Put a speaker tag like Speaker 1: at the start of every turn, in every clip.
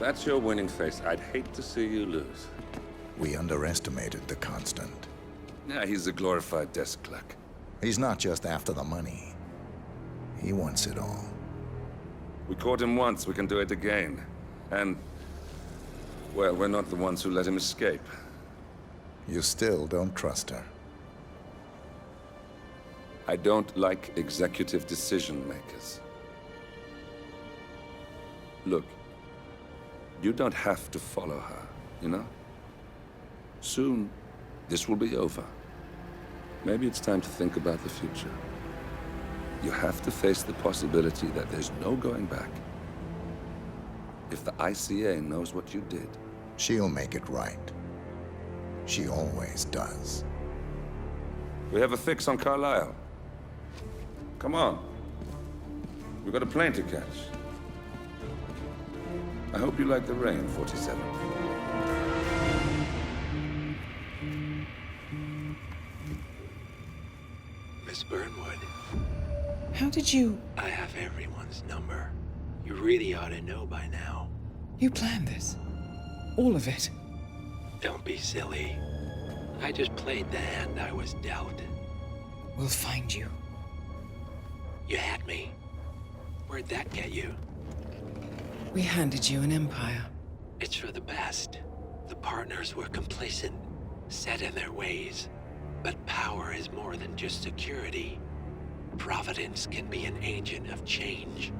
Speaker 1: that's your winning face, I'd hate to see you lose.
Speaker 2: We underestimated the Constant.
Speaker 1: Yeah, he's a glorified desk clerk.
Speaker 2: He's not just after the money. He wants it all.
Speaker 1: We caught him once, we can do it again. And, well, we're not the ones who let him escape.
Speaker 2: You still don't trust her.
Speaker 1: I don't like executive decision makers. Look, you don't have to follow her, you know? Soon, this will be over. Maybe it's time to think about the future. You have to face the possibility that there's no going back. If the ICA knows what you did...
Speaker 2: She'll make it right. She always does.
Speaker 1: We have a fix on Carlisle. Come on. We've got a plane to catch. I hope you like the rain, 47.
Speaker 3: Miss Burnwood.
Speaker 4: How did you...
Speaker 3: I have everyone's number. You really ought to know by now.
Speaker 4: You planned this? All of it?
Speaker 3: Don't be silly. I just played the hand I was dealt.
Speaker 4: We'll find you.
Speaker 3: You had me. Where'd that get you?
Speaker 4: We handed you an empire.
Speaker 3: It's for the best. The partners were complacent, set in their ways. But power is more than just security. Providence can be an agent of change.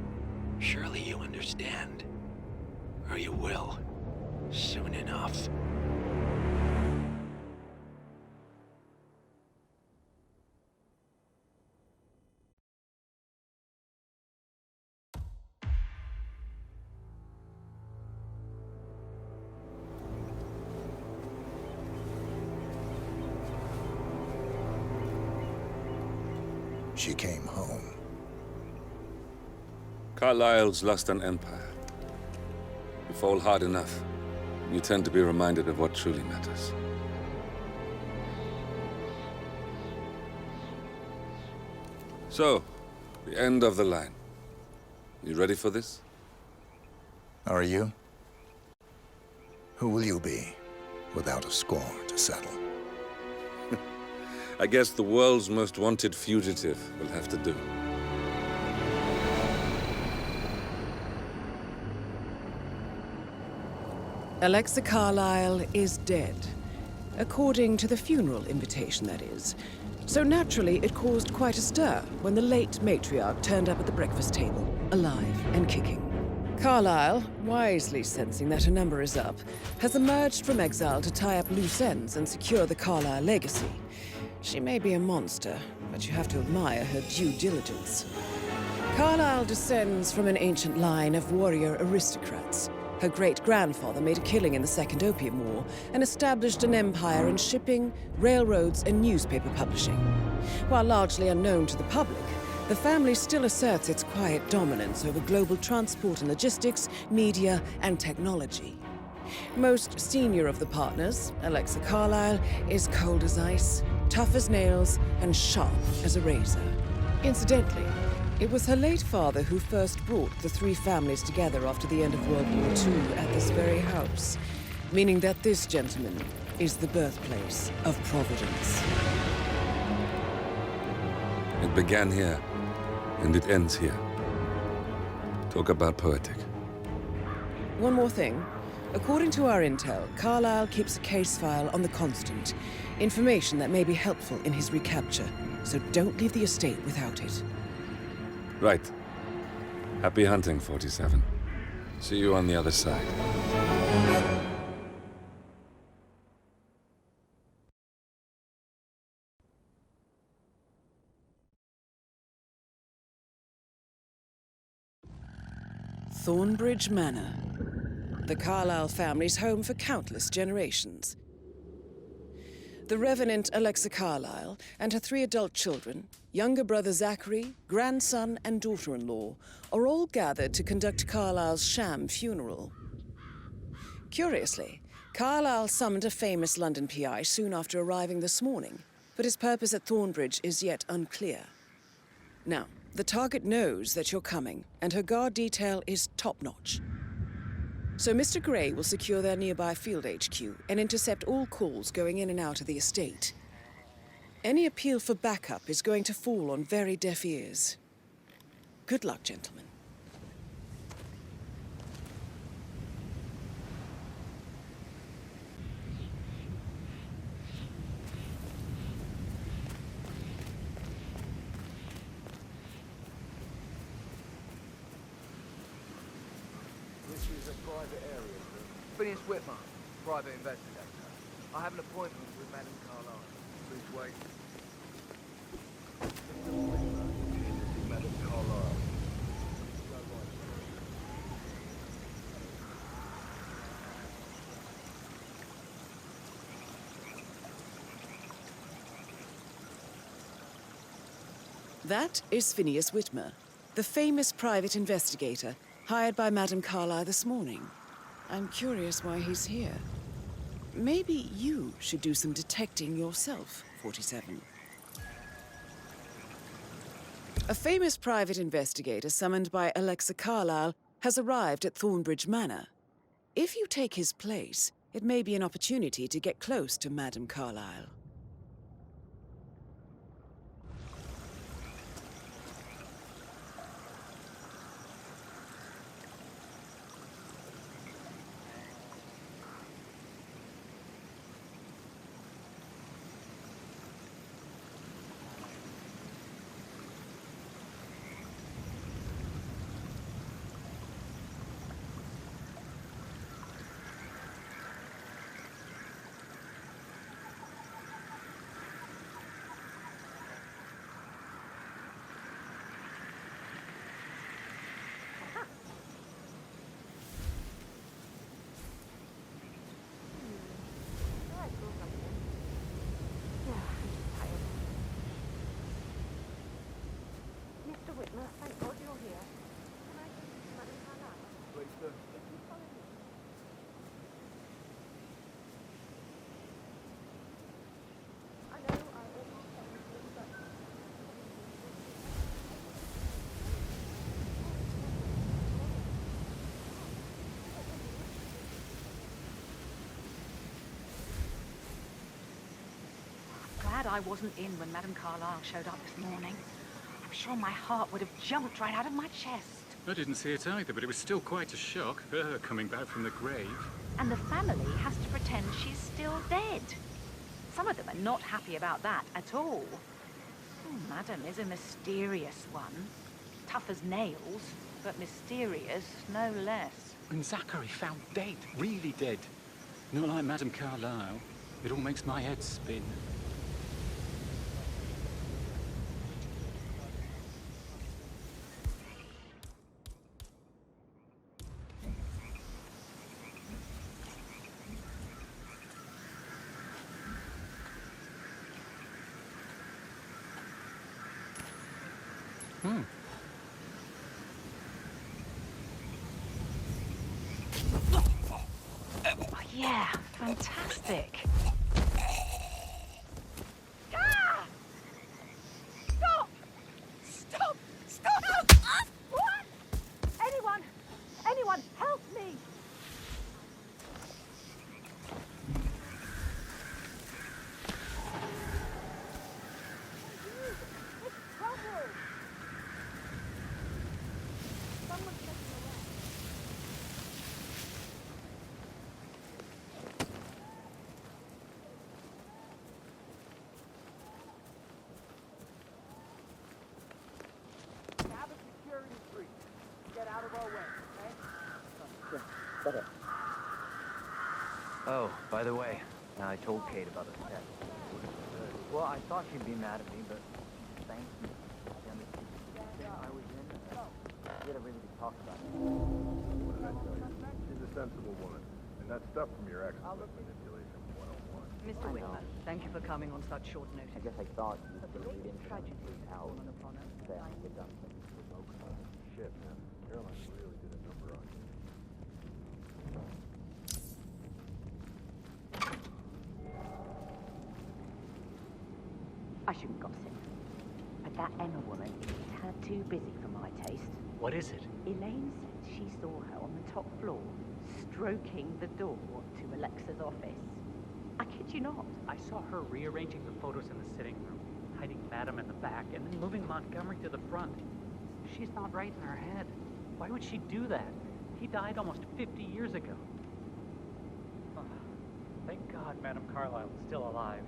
Speaker 3: Surely you understand. Or you will. Soon enough.
Speaker 2: She came home.
Speaker 1: Carlisle's lost an empire. You fall hard enough, you tend to be reminded of what truly matters. So, the end of the line. You ready for this?
Speaker 2: Are you? Who will you be, without a score to settle?
Speaker 1: I guess the world's most wanted fugitive will have to do.
Speaker 4: Alexa Carlisle is dead. According to the funeral invitation, that is. So naturally, it caused quite a stir when the late matriarch turned up at the breakfast table, alive and kicking. Carlisle, wisely sensing that her number is up, has emerged from exile to tie up loose ends and secure the Carlisle legacy. She may be a monster, but you have to admire her due diligence. Carlisle descends from an ancient line of warrior aristocrats. Her great-grandfather made a killing in the Second Opium War and established an empire in shipping, railroads, and newspaper publishing. While largely unknown to the public, the family still asserts its quiet dominance over global transport and logistics, media, and technology. Most senior of the partners, Alexa Carlisle, is cold as ice, tough as nails, and sharp as a razor. Incidentally, it was her late father who first brought the three families together after the end of World War II at this very house, meaning that this gentleman is the birthplace of Providence.
Speaker 1: It began here, and it ends here. Talk about poetic.
Speaker 4: One more thing. According to our intel, Carlisle keeps a case file on the Constant. Information that may be helpful in his recapture, so don't leave the estate without it.
Speaker 1: Right. Happy hunting, 47. See you on the other side.
Speaker 4: Thornbridge Manor. The Carlisle family's home for countless generations. The Revenant Alexa Carlisle and her 3 adult children, younger brother Zachary, grandson, and daughter-in-law, are all gathered to conduct Carlisle's sham funeral. Curiously, Carlisle summoned a famous London PI soon after arriving this morning, but his purpose at Thornbridge is yet unclear. Now, the target knows that you're coming, and her guard detail is top-notch. So Mr. Gray will secure their nearby field HQ and intercept all calls going in and out of the estate. Any appeal for backup is going to fall on very deaf ears. Good luck, gentlemen.
Speaker 5: This is a private area, sir. Phineas Whitmer, private investigator. I have an appointment with Madame Carlisle. Please wait. Mr. Whitmer, this is Madame Carlisle. Go right.
Speaker 4: That is Phineas Whitmer, the famous private investigator hired by Madame Carlisle this morning. I'm curious why he's here. Maybe you should do some detecting yourself, 47. A famous private investigator summoned by Alexa Carlisle has arrived at Thornbridge Manor. If you take his place, it may be an opportunity to get close to Madame Carlisle.
Speaker 6: Mr. Whitmer, thank God you're here. Can I speak to Madame Carlisle?
Speaker 5: Please, sir.
Speaker 6: If you follow me. I know I almost said this, but...
Speaker 7: Glad I wasn't in when Madame Carlisle showed up this morning. I'm sure my heart would have jumped right out of my chest.
Speaker 8: I didn't see it either, but it was still quite a shock, her coming back from the grave.
Speaker 7: And the family has to pretend she's still dead. Some of them are not happy about that at all. Oh, Madam is a mysterious one. Tough as nails, but mysterious no less.
Speaker 8: And Zachary found dead, really dead. Not like Madame Carlisle. It all makes my head spin.
Speaker 7: Oh, yeah, fantastic. Stop! Stop! Stop! What? Anyone, help me!
Speaker 9: Oh, by the way, I told Kate about the step. Well, I thought she'd be mad at me, but thank you. I was in. We had a really big talk about it.
Speaker 10: What did I tell you? She's a sensible woman. And that stuff from your ex was manipulation 101.
Speaker 7: Mr. Whitmer, thank you for coming on such short notice.
Speaker 9: I guess I thought you'd be read tragedy out that I had done things to provoke her.
Speaker 10: Shit, man. Caroline really did a number on you.
Speaker 7: I shouldn't gossip, but that Emma woman is a tad too busy for my taste.
Speaker 8: What is it?
Speaker 7: Elaine said she saw her on the top floor, stroking the door to Alexa's office. I kid you not.
Speaker 11: I saw her rearranging the photos in the sitting room, hiding Madam in the back, and then moving Montgomery to the front. She's not right in her head. Why would she do that? He died almost 50 years ago. Oh, thank God Madam Carlisle is still alive.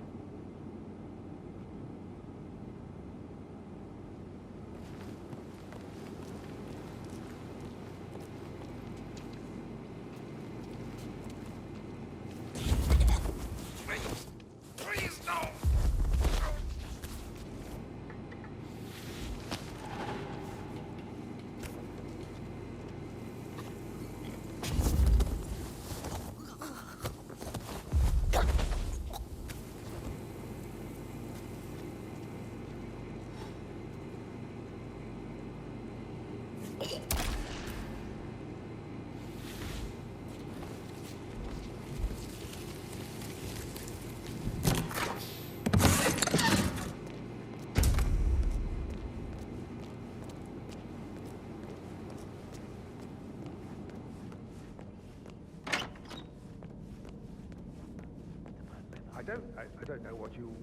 Speaker 10: I don't know what you...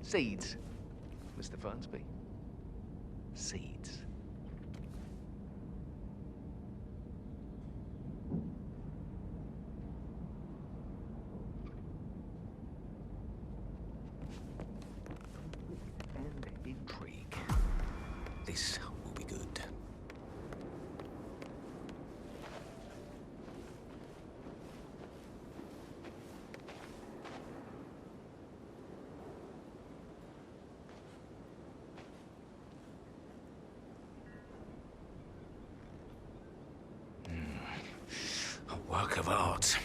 Speaker 5: Seeds, Mr. Fernsby. Seeds. And intrigue. This will be good. Work of art.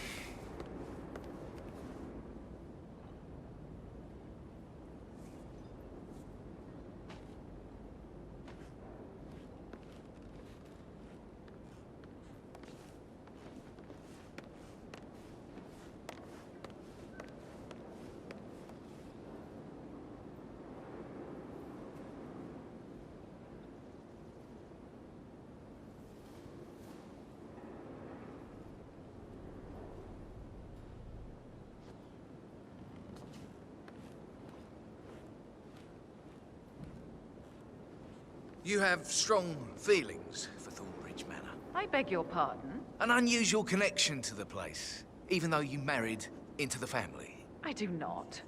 Speaker 5: You have strong feelings for Thornbridge Manor.
Speaker 7: I beg your pardon?
Speaker 5: An unusual connection to the place, even though you married into the family.
Speaker 7: I do not.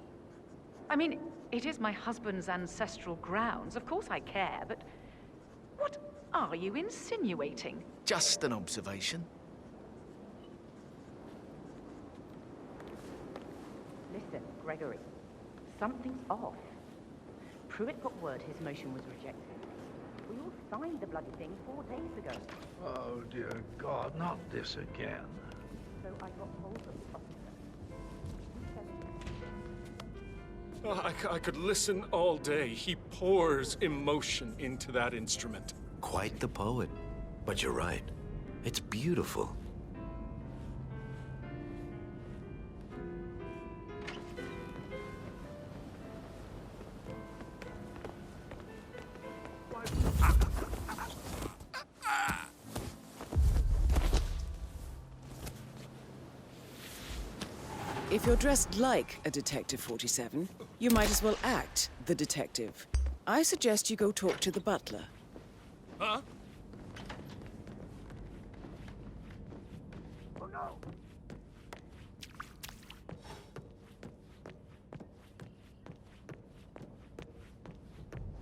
Speaker 7: I mean, it is my husband's ancestral grounds. Of course I care, but what are you insinuating?
Speaker 5: Just an observation.
Speaker 7: Listen, Gregory. Something's off. Pruitt got word his motion was rejected. We all signed the bloody thing 4 days ago.
Speaker 10: Oh, dear God, not this again.
Speaker 7: So I got hold of the officer.
Speaker 12: I could listen all day. He pours emotion into that instrument.
Speaker 3: Quite the poet. But you're right. It's beautiful.
Speaker 4: If you're dressed like a Detective 47, you might as well act the detective. I suggest you go talk to the butler.
Speaker 12: Huh?
Speaker 10: Oh, no!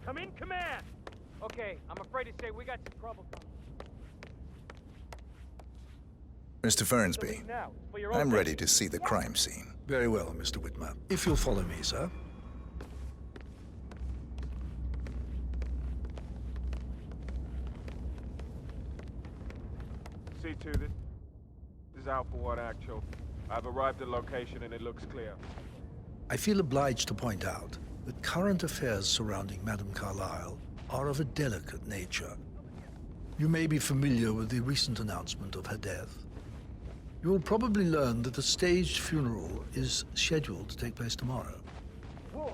Speaker 11: Come in, command! Okay, I'm afraid to say we got some trouble coming.
Speaker 2: Mr. Fernsby, I'm ready to see the crime scene.
Speaker 13: Very well, Mr. Whitmer. If you'll follow me, sir.
Speaker 10: C2, this is Alpha 1 Actual. I've arrived at location and it looks clear.
Speaker 13: I feel obliged to point out that current affairs surrounding Madame Carlisle are of a delicate nature. You may be familiar with the recent announcement of her death. You will probably learn that a staged funeral is scheduled to take place tomorrow.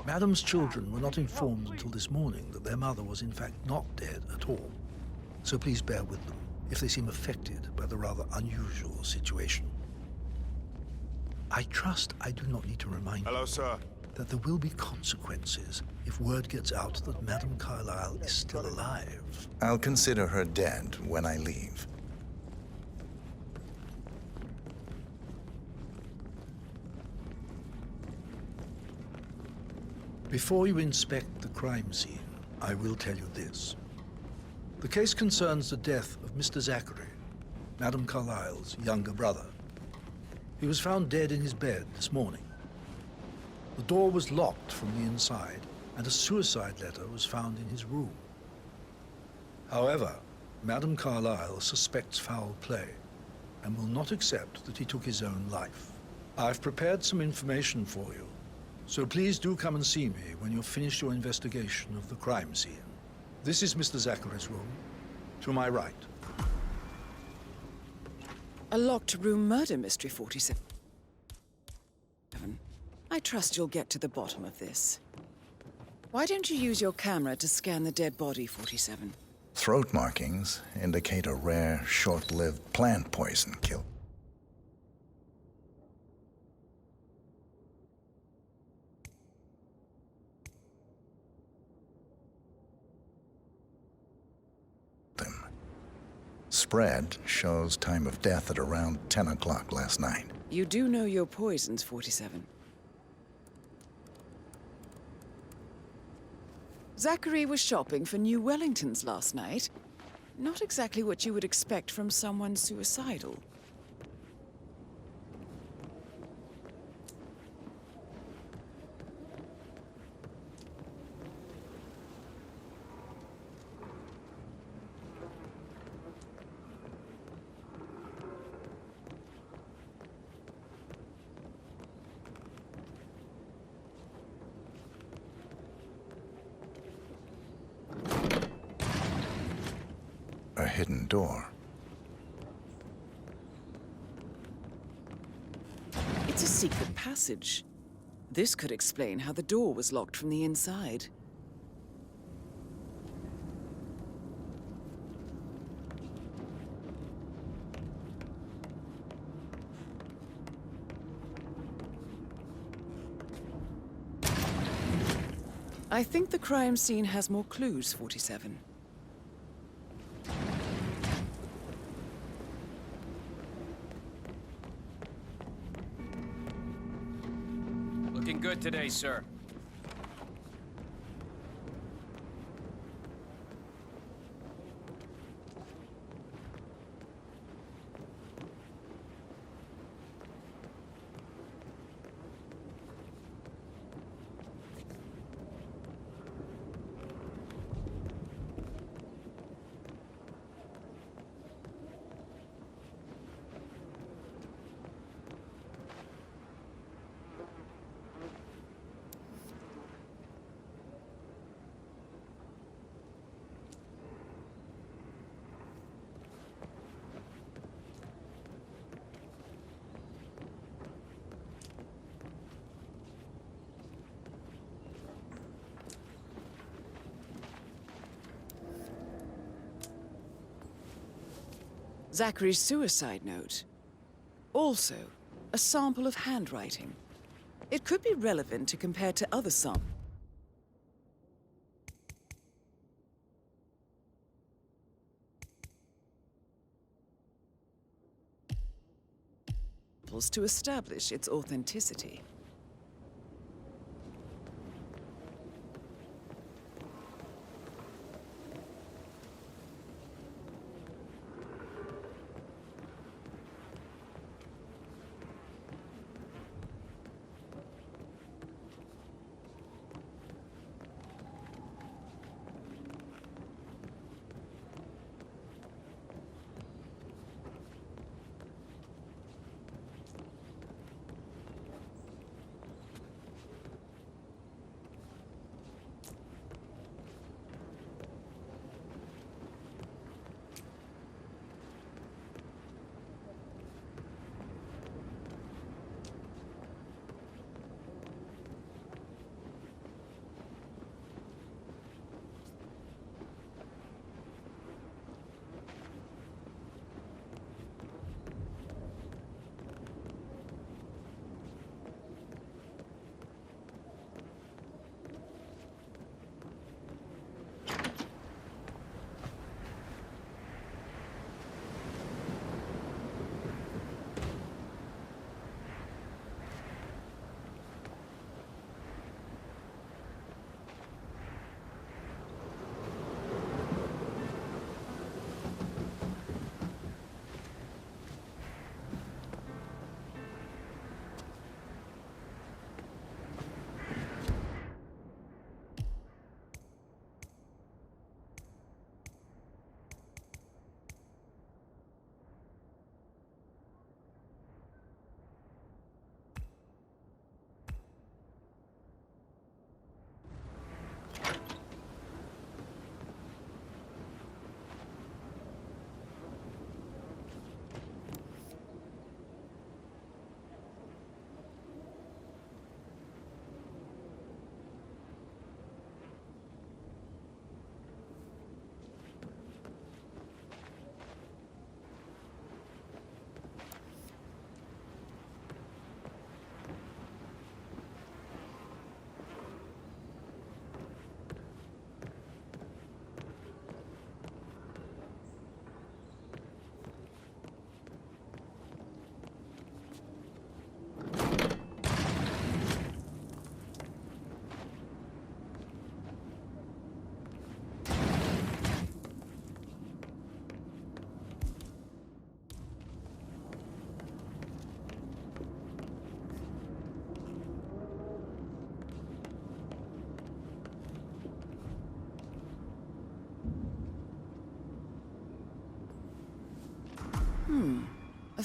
Speaker 13: Madame's children were not informed until this morning that their mother was in fact not dead at all. So please bear with them if they seem affected by the rather unusual situation. I trust I do not need to remind you that there will be consequences if word gets out that Madame Carlisle is still alive.
Speaker 2: I'll consider her dead when I leave.
Speaker 13: Before you inspect the crime scene, I will tell you this. The case concerns the death of Mr. Zachary, Madame Carlisle's younger brother. He was found dead in his bed this morning. The door was locked from the inside, and a suicide letter was found in his room. However, Madame Carlisle suspects foul play and will not accept that he took his own life. I've prepared some information for you, so please do come and see me when you've finished your investigation of the crime scene. This is Mr. Zachary's room, to my right.
Speaker 4: A locked room murder mystery, 47. I trust you'll get to the bottom of this. Why don't you use your camera to scan the dead body, 47?
Speaker 2: Throat markings indicate a rare, short-lived plant poison kill. Spread shows time of death at around 10 o'clock last night.
Speaker 4: You do know your poisons, 47. Zachary was shopping for new Wellingtons last night. Not exactly what you would expect from someone suicidal.
Speaker 2: A hidden door.
Speaker 4: It's a secret passage. This could explain how the door was locked from the inside. I think the crime scene has more clues, 47.
Speaker 14: Looking good today, sir.
Speaker 4: Zachary's suicide note. Also, a sample of handwriting. It could be relevant to compare to other samples to establish its authenticity.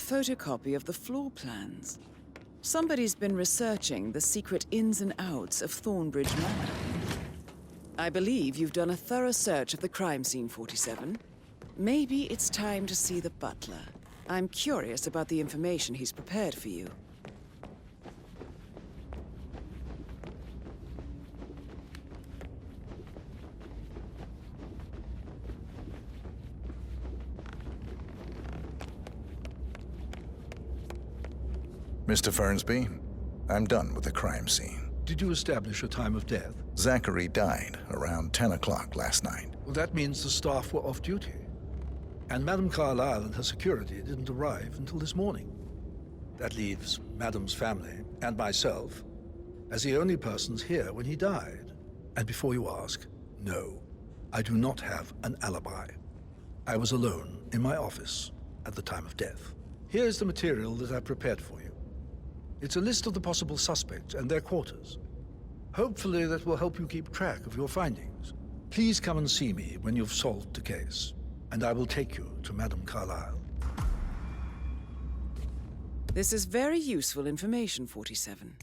Speaker 4: photocopy of the floor plans. Somebody's been researching the secret ins and outs of Thornbridge Manor. I believe you've done a thorough search of the crime scene, 47. Maybe it's time to see the butler. I'm curious about the information he's prepared for you.
Speaker 2: Mr. Fernsby, I'm done with the crime scene.
Speaker 13: Did you establish a time of death?
Speaker 2: Zachary died around 10 o'clock last night.
Speaker 13: Well, that means the staff were off duty. And Madame Carlisle and her security didn't arrive until this morning. That leaves Madame's family and myself as the only persons here when he died. And before you ask, no, I do not have an alibi. I was alone in my office at the time of death. Here's the material that I prepared for you. It's a list of the possible suspects and their quarters. Hopefully that will help you keep track of your findings. Please come and see me when you've solved the case, and I will take you to Madame Carlisle.
Speaker 4: This is very useful information, 47.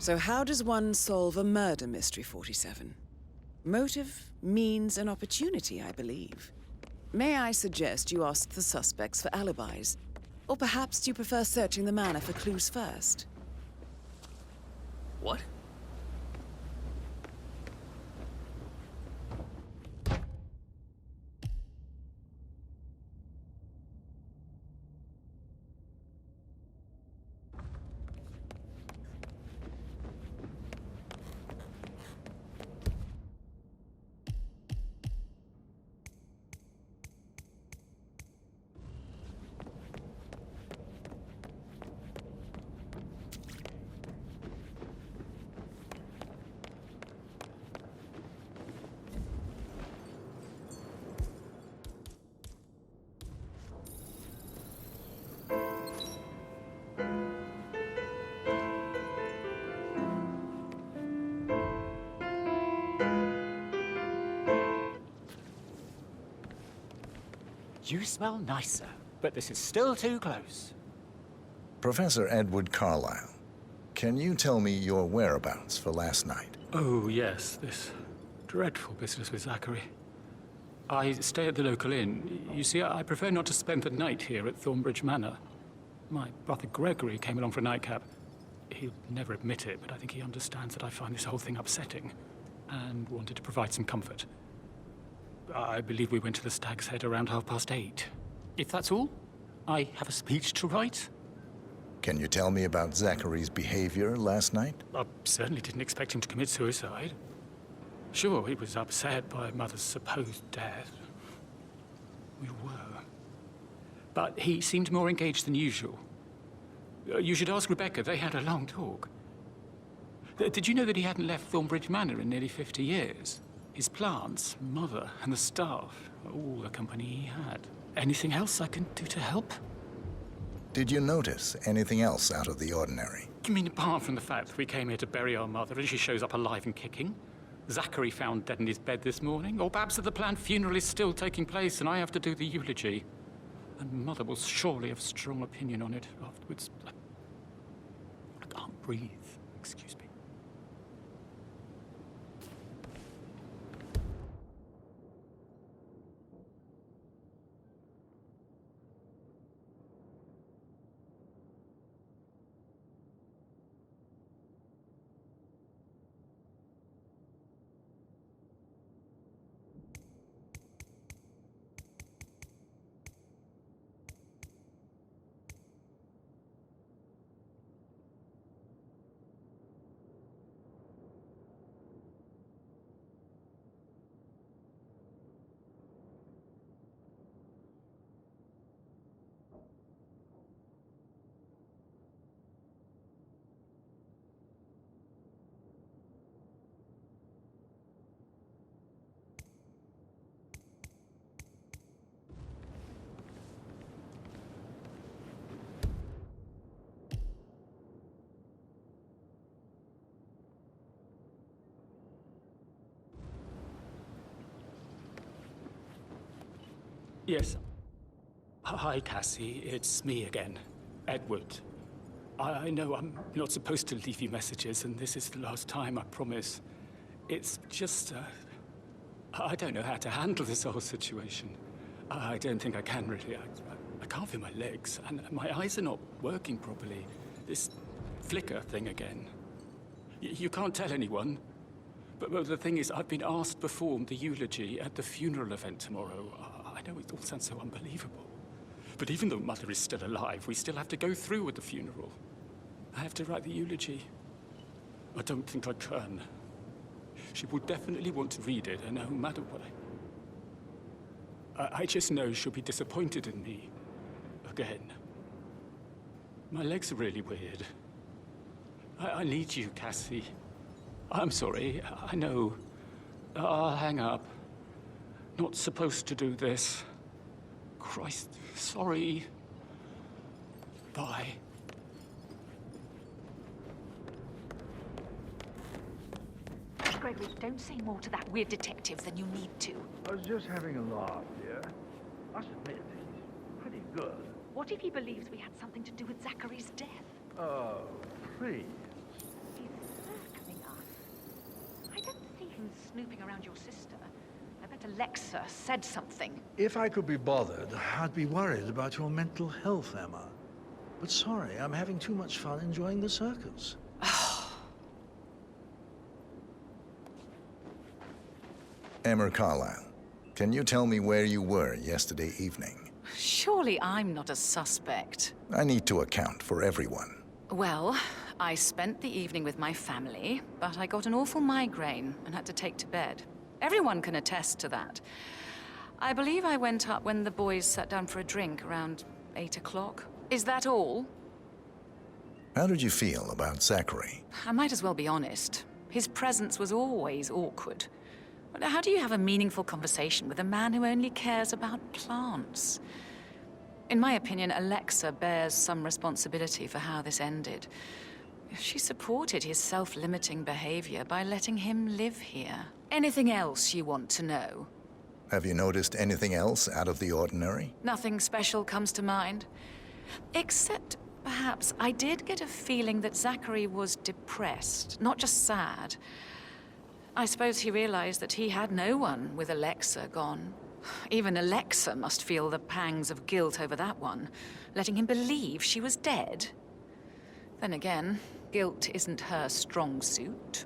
Speaker 4: So how does one solve a murder mystery, 47? Motive, means, and opportunity, I believe. May I suggest you ask the suspects for alibis? Or perhaps you prefer searching the manor for clues first?
Speaker 14: What?
Speaker 8: You smell nicer, but this is still too close.
Speaker 2: Professor Edward Carlisle, can you tell me your whereabouts for last night?
Speaker 8: Oh, yes, this dreadful business with Zachary. I stay at the local inn. You see, I prefer not to spend the night here at Thornbridge Manor. My brother Gregory came along for a nightcap. He'll never admit it, but I think he understands that I find this whole thing upsetting and wanted to provide some comfort. I believe we went to the Stag's Head around 8:30. If that's all, I have a speech to write.
Speaker 2: Can you tell me about Zachary's behavior last night?
Speaker 8: I certainly didn't expect him to commit suicide. Sure, he was upset by Mother's supposed death. We were. But he seemed more engaged than usual. You should ask Rebecca. They had a long talk. Did you know that he hadn't left Thornbridge Manor in nearly 50 years? His plants, Mother, and the staff, all the company he had. Anything else I can do to help?
Speaker 2: Did you notice anything else out of the ordinary?
Speaker 8: You mean apart from the fact that we came here to bury our mother and she shows up alive and kicking? Zachary found dead in his bed this morning? Or perhaps that the planned funeral is still taking place and I have to do the eulogy? And Mother will surely have a strong opinion on it afterwards. I can't breathe. Excuse me. Yes. Hi, Cassie. It's me again. Edward. I know I'm not supposed to leave you messages, and this is the last time, I promise. It's just, I don't know how to handle this whole situation. I don't think I can, really. I can't feel my legs, and my eyes are not working properly. This flicker thing again. You can't tell anyone. But the thing is, I've been asked to perform the eulogy at the funeral event tomorrow. I know it all sounds so unbelievable. But even though Mother is still alive, we still have to go through with the funeral. I have to write the eulogy. I don't think I can. She will definitely want to read it, and no matter what. I just know she'll be disappointed in me. Again. My legs are really weird. I need you, Cassie. I'm sorry, I know. I'll hang up. Not supposed to do this. Christ, sorry. Bye.
Speaker 7: Gregory, don't say more to that weird detective than you need to.
Speaker 13: I was just having a laugh, dear. I must admit, he's pretty good.
Speaker 7: What if he believes we had something to do with Zachary's death?
Speaker 13: Oh, please.
Speaker 7: He's circling us. I don't see him snooping around your sister. I bet Alexa said something.
Speaker 13: If I could be bothered, I'd be worried about your mental health, Emma. But sorry, I'm having too much fun enjoying the circus.
Speaker 2: Emma Carlisle, can you tell me where you were yesterday evening?
Speaker 15: Surely I'm not a suspect.
Speaker 2: I need to account for everyone.
Speaker 15: Well, I spent the evening with my family, but I got an awful migraine and had to take to bed. Everyone can attest to that. I believe I went up when the boys sat down for a drink around 8 o'clock. Is that all?
Speaker 2: How did you feel about Zachary?
Speaker 15: I might as well be honest. His presence was always awkward. But how do you have a meaningful conversation with a man who only cares about plants? In my opinion, Alexa bears some responsibility for how this ended. She supported his self-limiting behavior by letting him live here. Anything else you want to know?
Speaker 2: Have you noticed anything else out of the ordinary?
Speaker 15: Nothing special comes to mind. Except, perhaps, I did get a feeling that Zachary was depressed, not just sad. I suppose he realized that he had no one with Alexa gone. Even Alexa must feel the pangs of guilt over that one, letting him believe she was dead. Then again, guilt isn't her strong suit.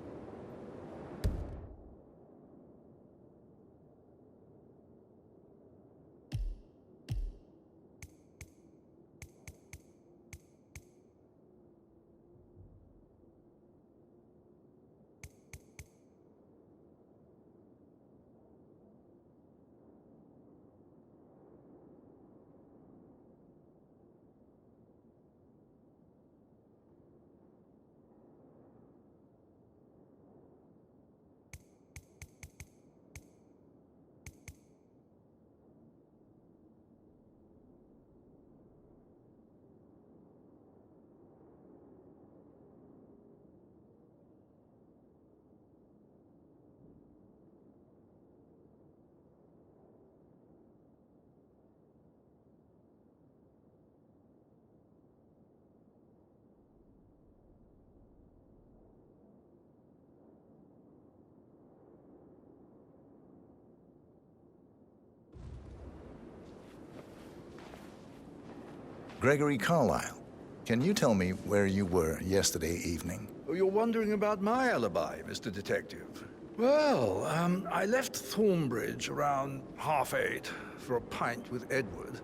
Speaker 2: Gregory Carlisle, can you tell me where you were yesterday evening?
Speaker 13: Oh, you're wondering about my alibi, Mr. Detective. Well, I left Thornbridge around 8:30 for a pint with Edward.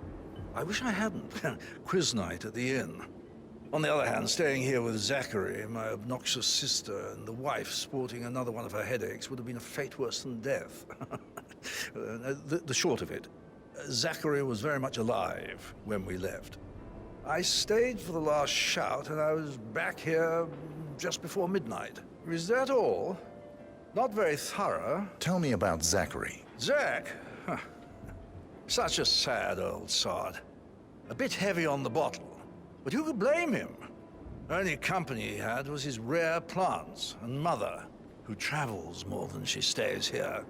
Speaker 13: I wish I hadn't. Quiz night at the inn. On the other hand, staying here with Zachary, my obnoxious sister, and the wife sporting another one of her headaches would have been a fate worse than death. The short of it, Zachary was very much alive when we left. I stayed for the last shout, and I was back here just before midnight. Is that all? Not very thorough.
Speaker 2: Tell me about Zachary.
Speaker 13: Zach? Huh. Such a sad old sod. A bit heavy on the bottle, but who could blame him? The only company he had was his rare plants and mother, who travels more than she stays here.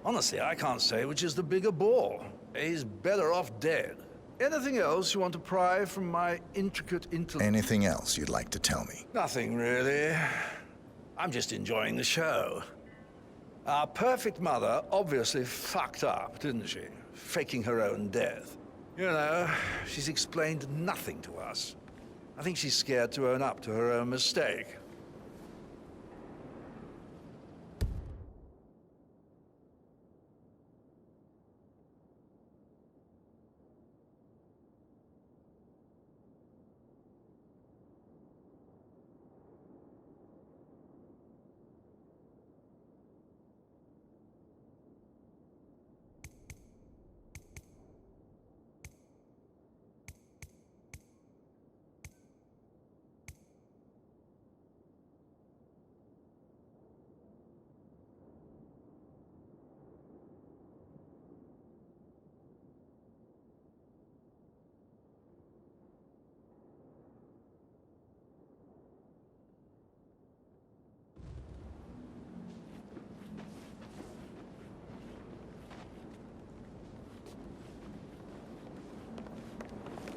Speaker 13: Honestly, I can't say which is the bigger bore. He's better off dead. Anything else you want to pry from my intricate intellect?
Speaker 2: Anything else you'd like to tell me?
Speaker 13: Nothing, really. I'm just enjoying the show. Our perfect mother obviously fucked up, didn't she? Faking her own death. You know, she's explained nothing to us. I think she's scared to own up to her own mistake.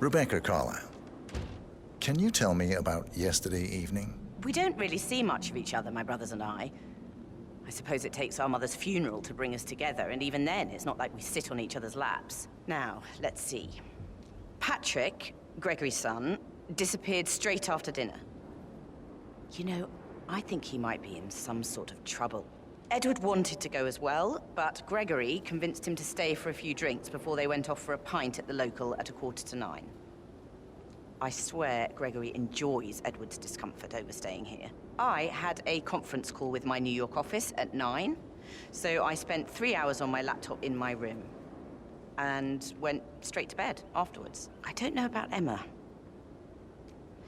Speaker 2: Rebecca Carlisle, can you tell me about yesterday evening?
Speaker 16: We don't really see much of each other, my brothers and I. I suppose it takes our mother's funeral to bring us together, and even then, it's not like we sit on each other's laps. Now, let's see. Patrick, Gregory's son, disappeared straight after dinner. You know, I think he might be in some sort of trouble. Edward wanted to go as well, but Gregory convinced him to stay for a few drinks before they went off for a pint at the local at 9:15. I swear Gregory enjoys Edward's discomfort over staying here. I had a conference call with my New York office at 9, so I spent 3 hours on my laptop in my room and went straight to bed afterwards. I don't know about Emma.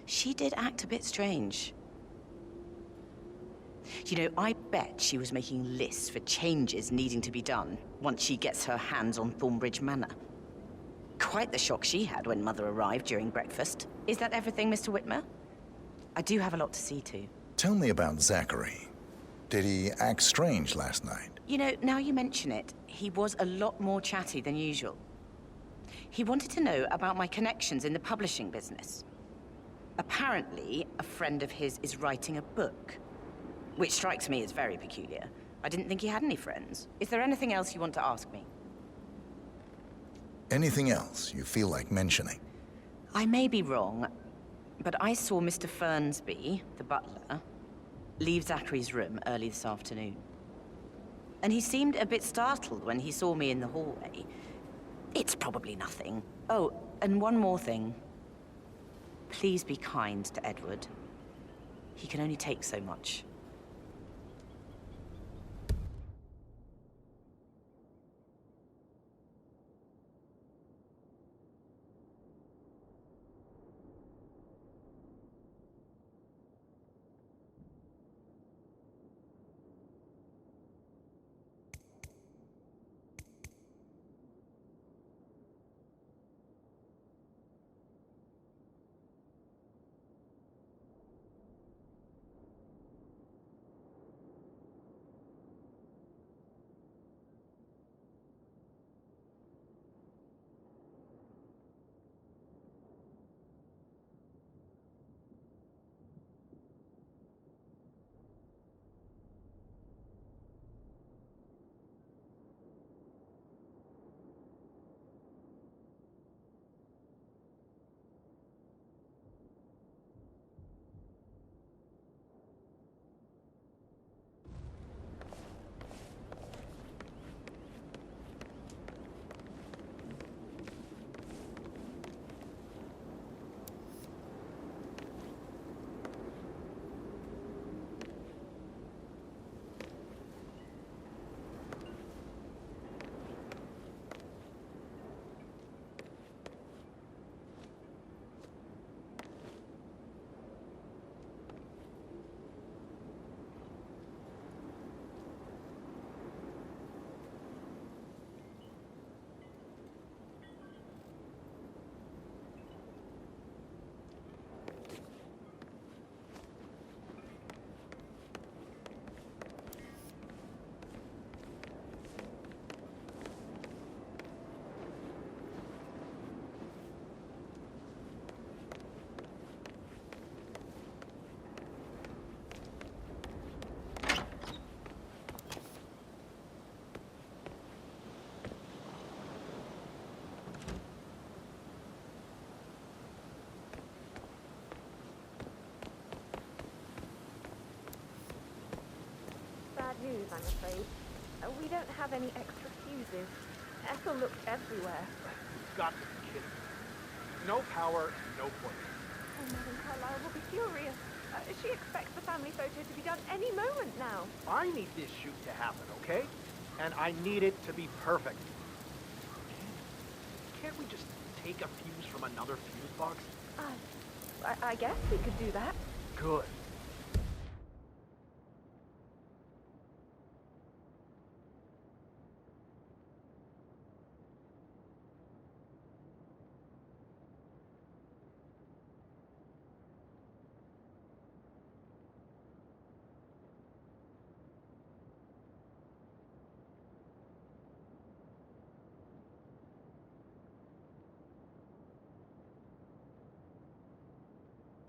Speaker 16: She did act a bit strange. You know, I bet she was making lists for changes needing to be done once she gets her hands on Thornbridge Manor. Quite the shock she had when Mother arrived during breakfast. Is that everything, Mr. Whitmer? I do have a lot to see to.
Speaker 2: Tell me about Zachary. Did he act strange last night?
Speaker 16: You know, now you mention it, he was a lot more chatty than usual. He wanted to know about my connections in the publishing business. Apparently, a friend of his is writing a book, which strikes me as very peculiar. I didn't think he had any friends. Is there anything else you want to ask me?
Speaker 2: Anything else you feel like mentioning?
Speaker 16: I may be wrong, but I saw Mr. Fernsby, the butler, leave Zachary's room early this afternoon. And he seemed a bit startled when he saw me in the hallway. It's probably nothing. Oh, and one more thing. Please be kind to Edward. He can only take so much.
Speaker 6: I'm afraid. We don't have any extra fuses. Ethel looked everywhere.
Speaker 5: You've got to be kidding me. No power, no point.
Speaker 6: Oh, Madame Carlisle will be furious. She expects the family photo to be done any moment now.
Speaker 5: I need this shoot to happen, okay? And I need it to be perfect. Can't we just take a fuse from another fuse box?
Speaker 6: I guess we could do that.
Speaker 5: Good.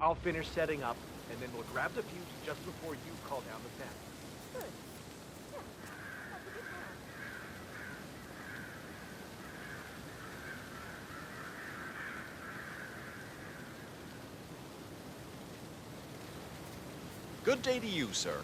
Speaker 5: I'll finish setting up, and then we'll grab the fuse just before you call down the family.
Speaker 6: Good. Yeah, that's a good plan.
Speaker 17: Good day to you, sir.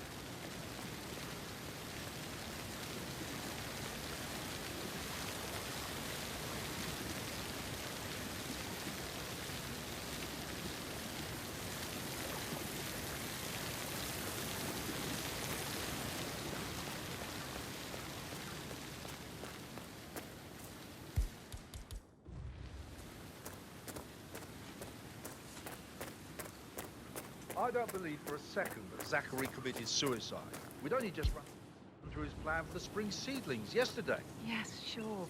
Speaker 13: I don't believe for a second that Zachary committed suicide. We'd only just run through his plan for the spring seedlings yesterday.
Speaker 7: Yes, sure.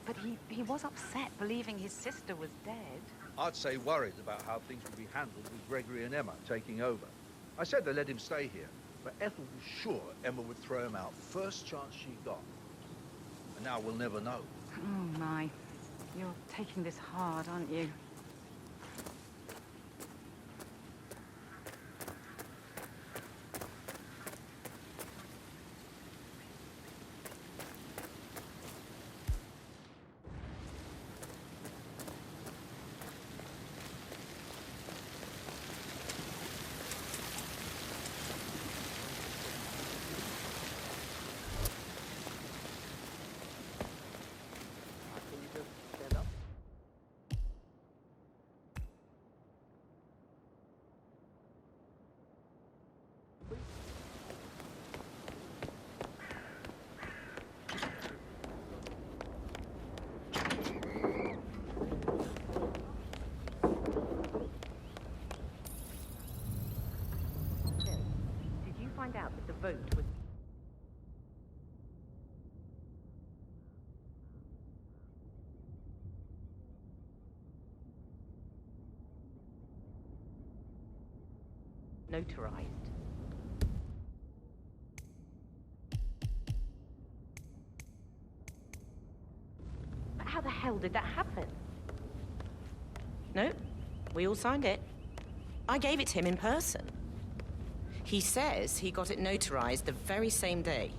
Speaker 7: But he was upset believing his sister was dead.
Speaker 13: I'd say worried about how things would be handled with Gregory and Emma taking over. I said they let him stay here, but Ethel was sure Emma would throw him out first chance she got. And now we'll never know.
Speaker 7: Oh, my. You're taking this hard, aren't you? Find out that the vote was notarized. But how the hell did that happen?
Speaker 16: No, we all signed it. I gave it to him in person. He says he got it notarized the very same day.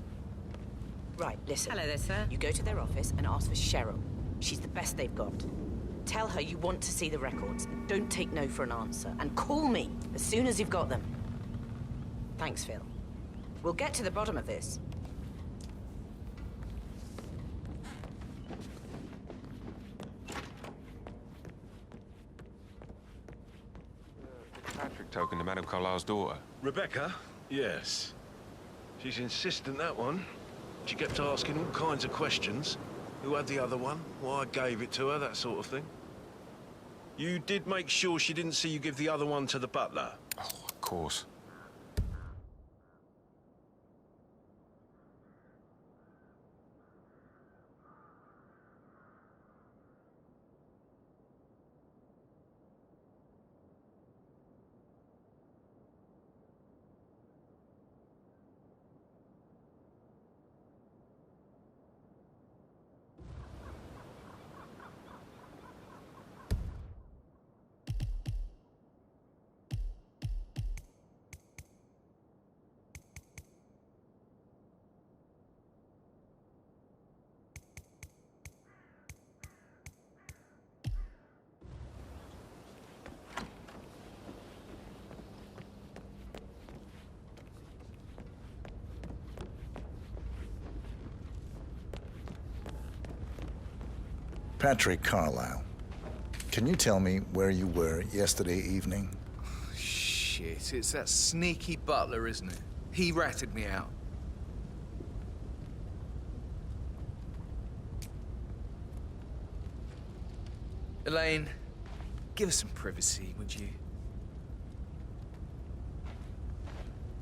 Speaker 16: Right, listen.
Speaker 15: Hello there, sir.
Speaker 16: You go to their office and ask for Cheryl. She's the best they've got. Tell her you want to see the records. And don't take no for an answer. And call me as soon as you've got them. Thanks, Phil. We'll get to the bottom of this.
Speaker 18: Patrick token to Madame Carlisle's daughter.
Speaker 19: Rebecca? Yes. She's insistent, that one. She kept asking all kinds of questions. Who had the other one? Why I gave it to her, that sort of thing. You did make sure she didn't see you give the other one to the butler?
Speaker 18: Oh, of course.
Speaker 2: Patrick Carlisle, can you tell me where you were yesterday evening?
Speaker 5: Shit, it's that sneaky butler, isn't it? He ratted me out. Elaine, give us some privacy, would you?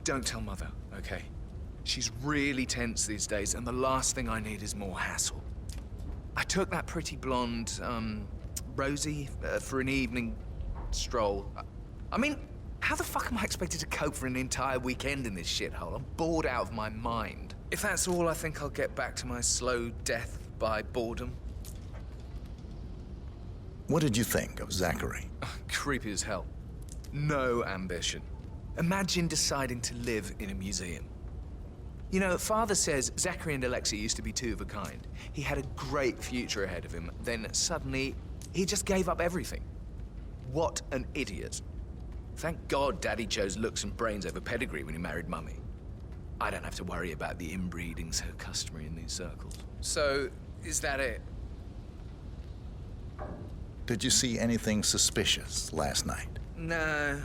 Speaker 5: Don't tell Mother, okay? She's really tense these days, and the last thing I need is more hassle. I took that pretty blonde, Rosie, for an evening stroll. I mean, how the fuck am I expected to cope for an entire weekend in this shithole? I'm bored out of my mind. If that's all, I think I'll get back to my slow death by boredom.
Speaker 2: What did you think of Zachary?
Speaker 5: Creepy as hell. No ambition. Imagine deciding to live in a museum. You know, Father says Zachary and Alexa used to be two of a kind. He had a great future ahead of him, then suddenly, he just gave up everything. What an idiot. Thank God Daddy chose looks and brains over pedigree when he married Mummy. I don't have to worry about the inbreeding so customary in these circles. So, is that it?
Speaker 2: Did you see anything suspicious last night?
Speaker 5: No.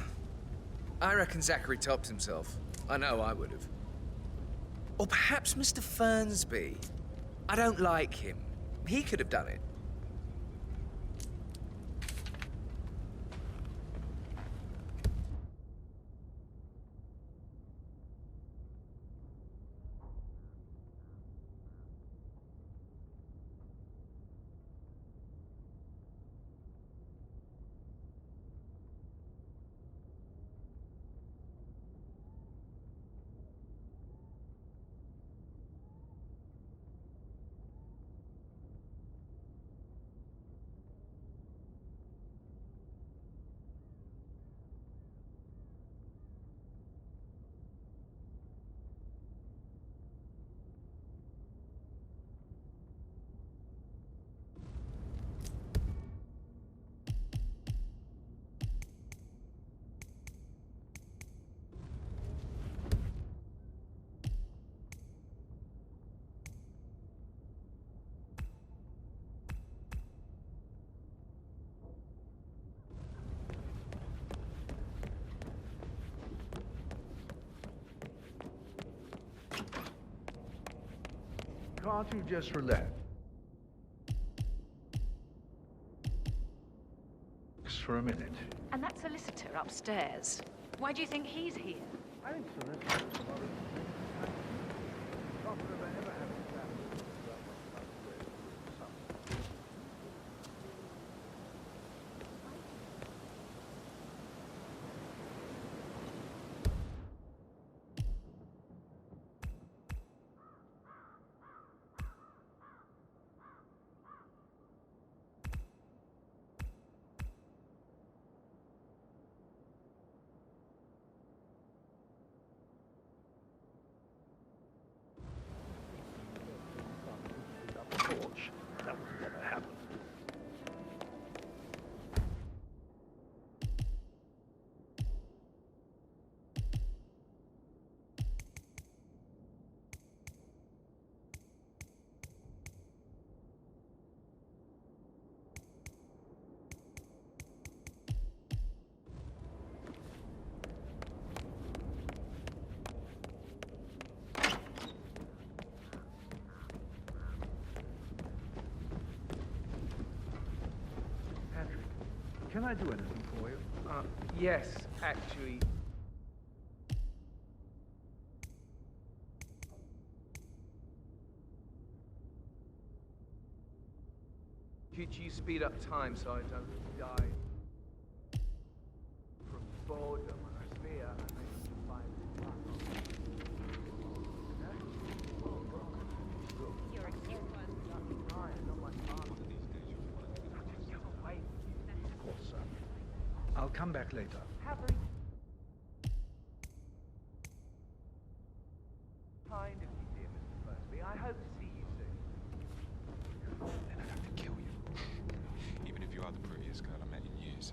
Speaker 5: I reckon Zachary topped himself. I know I would have. Or perhaps Mr. Fernsby. I don't like him. He could have done it.
Speaker 13: Can't you just relax? Just for a minute.
Speaker 7: And that solicitor upstairs, why do you think he's here?
Speaker 13: I think solicitors are not that would never happen. Can I do anything for you?
Speaker 5: Yes, actually. Could you speed up time so I don't die from boredom and fear and then find
Speaker 7: You're a cute one.
Speaker 13: Of course, sir. I'll come back later.
Speaker 5: Kind of you, dear Mr. Fernsby. I hope to see you soon.
Speaker 18: Then I'd have to kill you. Even if you are the prettiest girl I met in years.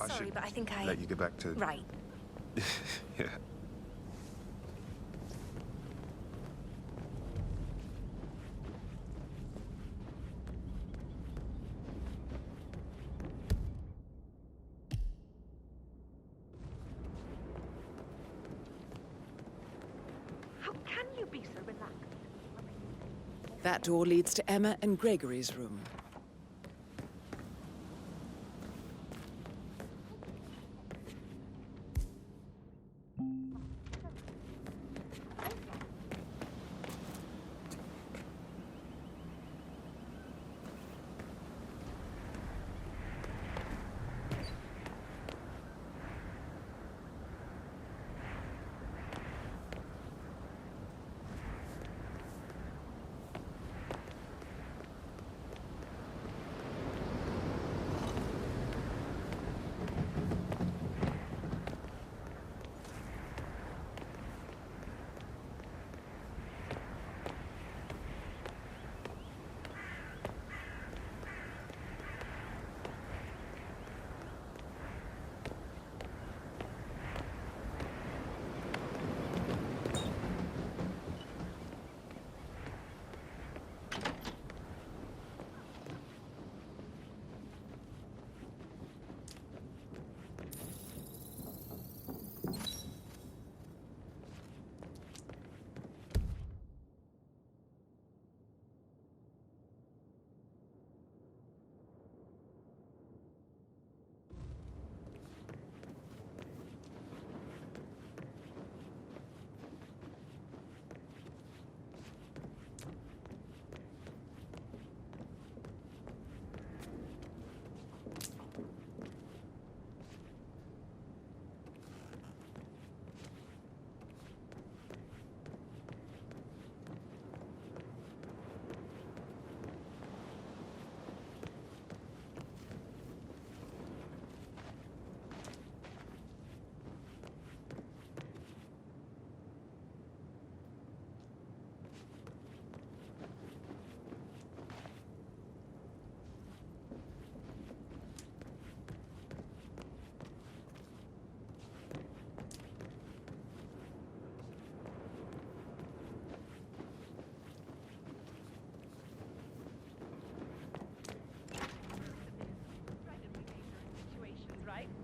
Speaker 6: Sorry, but I think I...
Speaker 18: Let you get back to...
Speaker 6: Right.
Speaker 18: Yeah.
Speaker 7: you be so relaxed?
Speaker 4: That door leads to Emma and Gregory's room.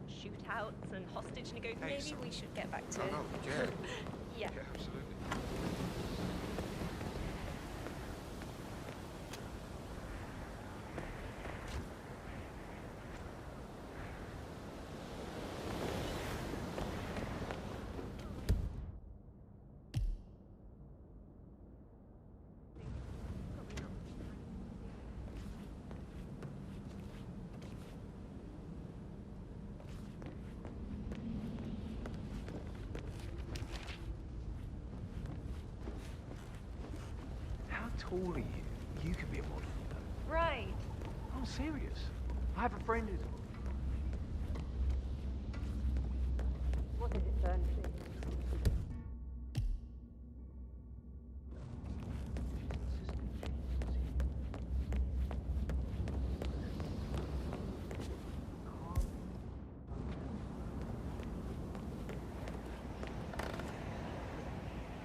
Speaker 20: Shootouts and hostage negotiations. Maybe we should get back to.
Speaker 18: Oh, yeah.
Speaker 20: Yeah.
Speaker 18: Yeah, absolutely.
Speaker 5: How tall are you? You could be a model.
Speaker 20: Right.
Speaker 5: Oh, serious? I have a friend who's...
Speaker 20: What is it, Fernsby?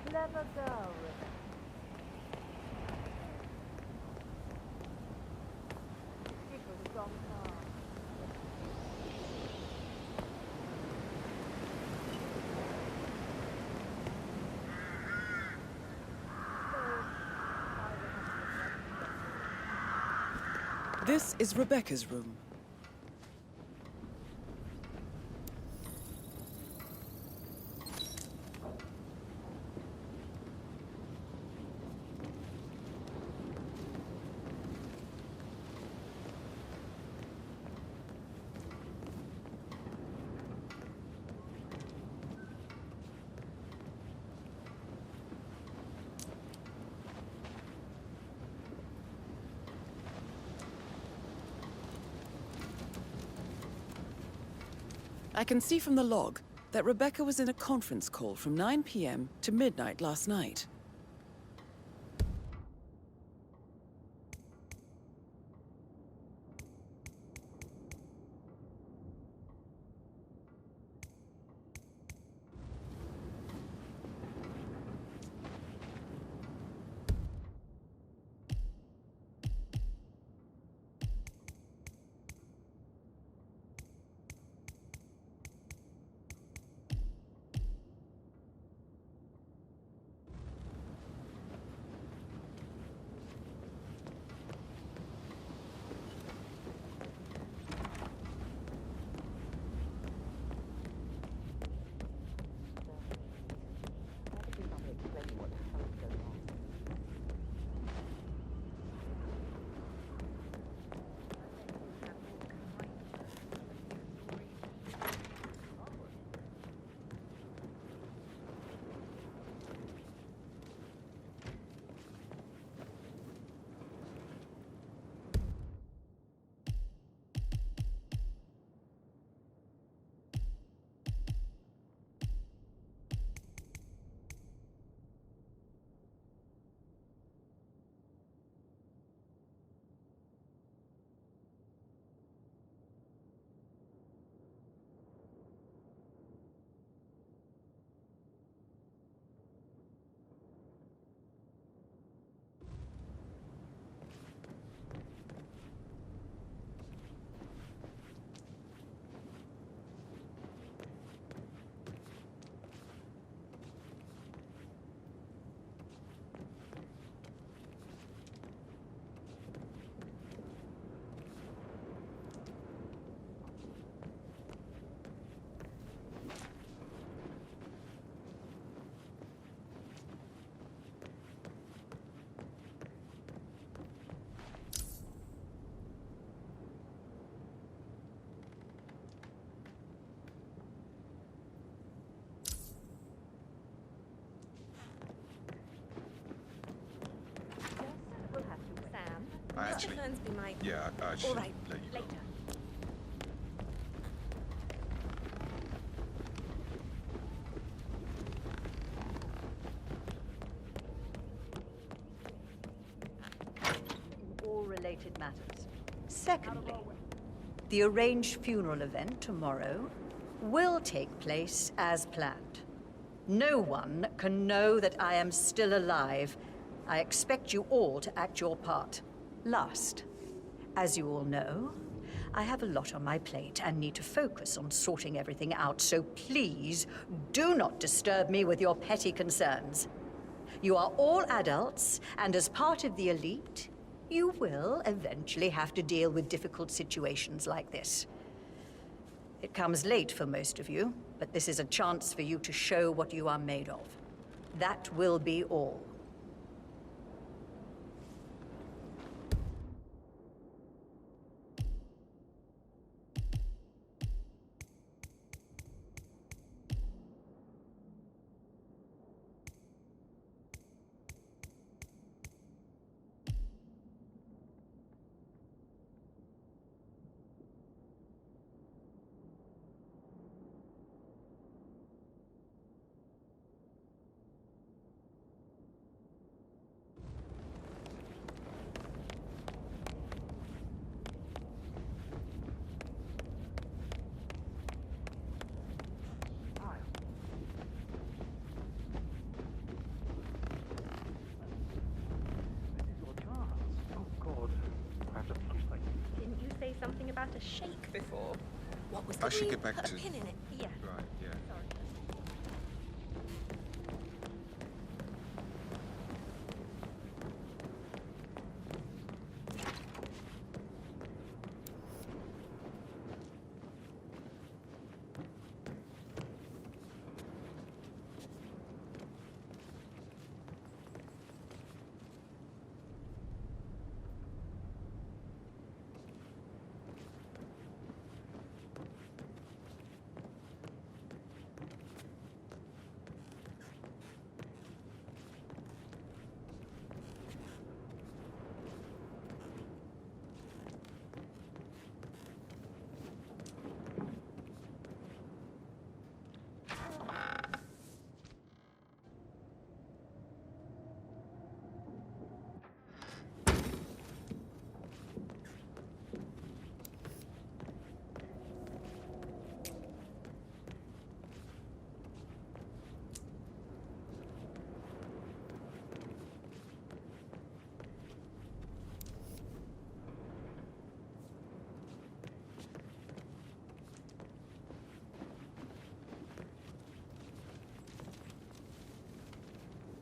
Speaker 20: Clever girl, Rebecca.
Speaker 4: This is Rebecca's room. I can see from the log that Rebecca was in a conference call from 9 p.m. to midnight last night.
Speaker 6: fine.
Speaker 18: Yeah, I should
Speaker 6: All right,
Speaker 18: let you
Speaker 6: later.
Speaker 18: go.
Speaker 21: All related matters. Secondly, the arranged funeral event tomorrow will take place as planned. No one can know that I am still alive. I expect you all to act your part. Last, as you all know, I have a lot on my plate and need to focus on sorting everything out, so please do not disturb me with your petty concerns. You are all adults, and as part of the elite, you will eventually have to deal with difficult situations like this. It comes late for most of you, but this is a chance for you to show what you are made of. That will be all.
Speaker 6: Didn't you say something about a shake before? What was
Speaker 18: I should get back
Speaker 6: Put
Speaker 18: to...
Speaker 6: a pin in it. Yeah.
Speaker 18: Right, yeah.
Speaker 6: Sorry.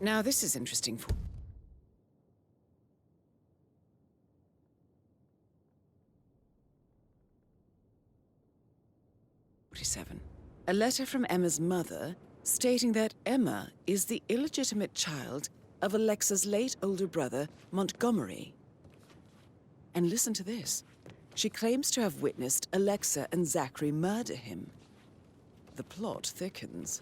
Speaker 4: Now this is interesting for... A letter from Emma's mother stating that Emma is the illegitimate child of Alexa's late older brother, Montgomery. And listen to this. She claims to have witnessed Alexa and Zachary murder him. The plot thickens.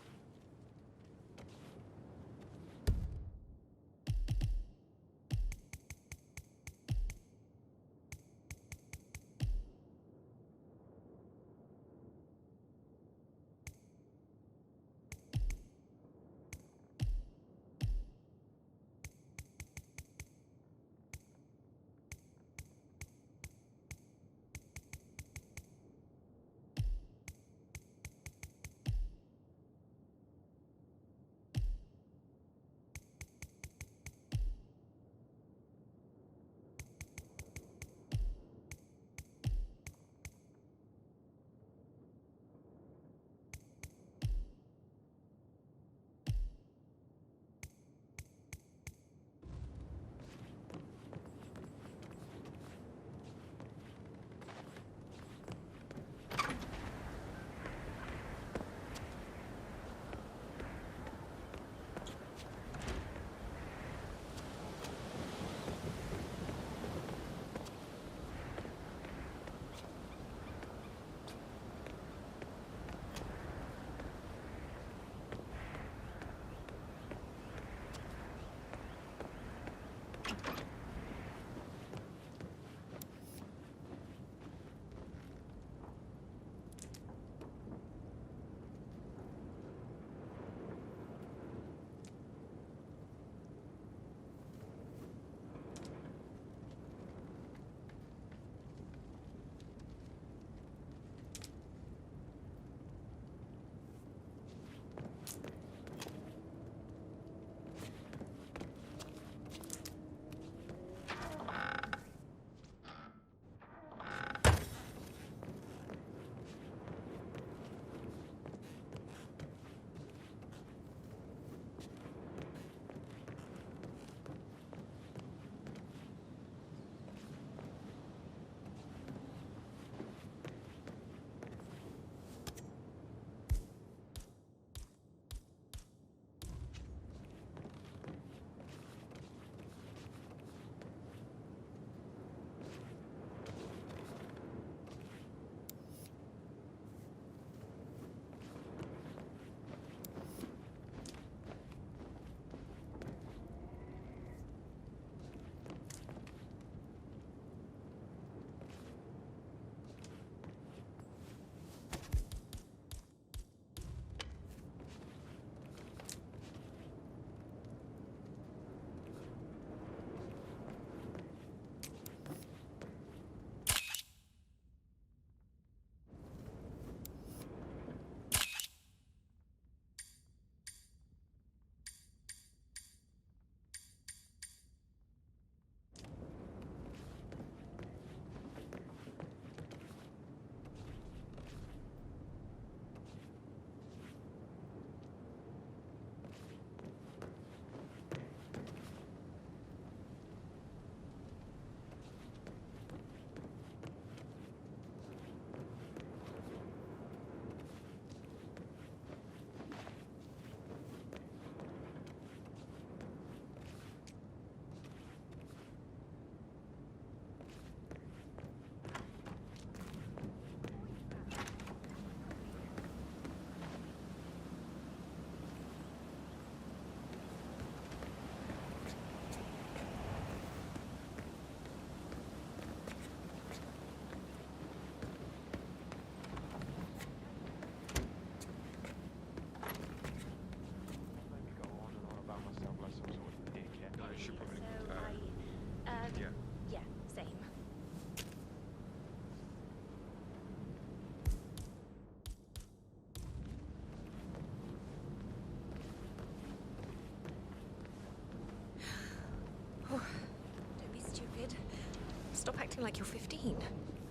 Speaker 6: acting like you're 15.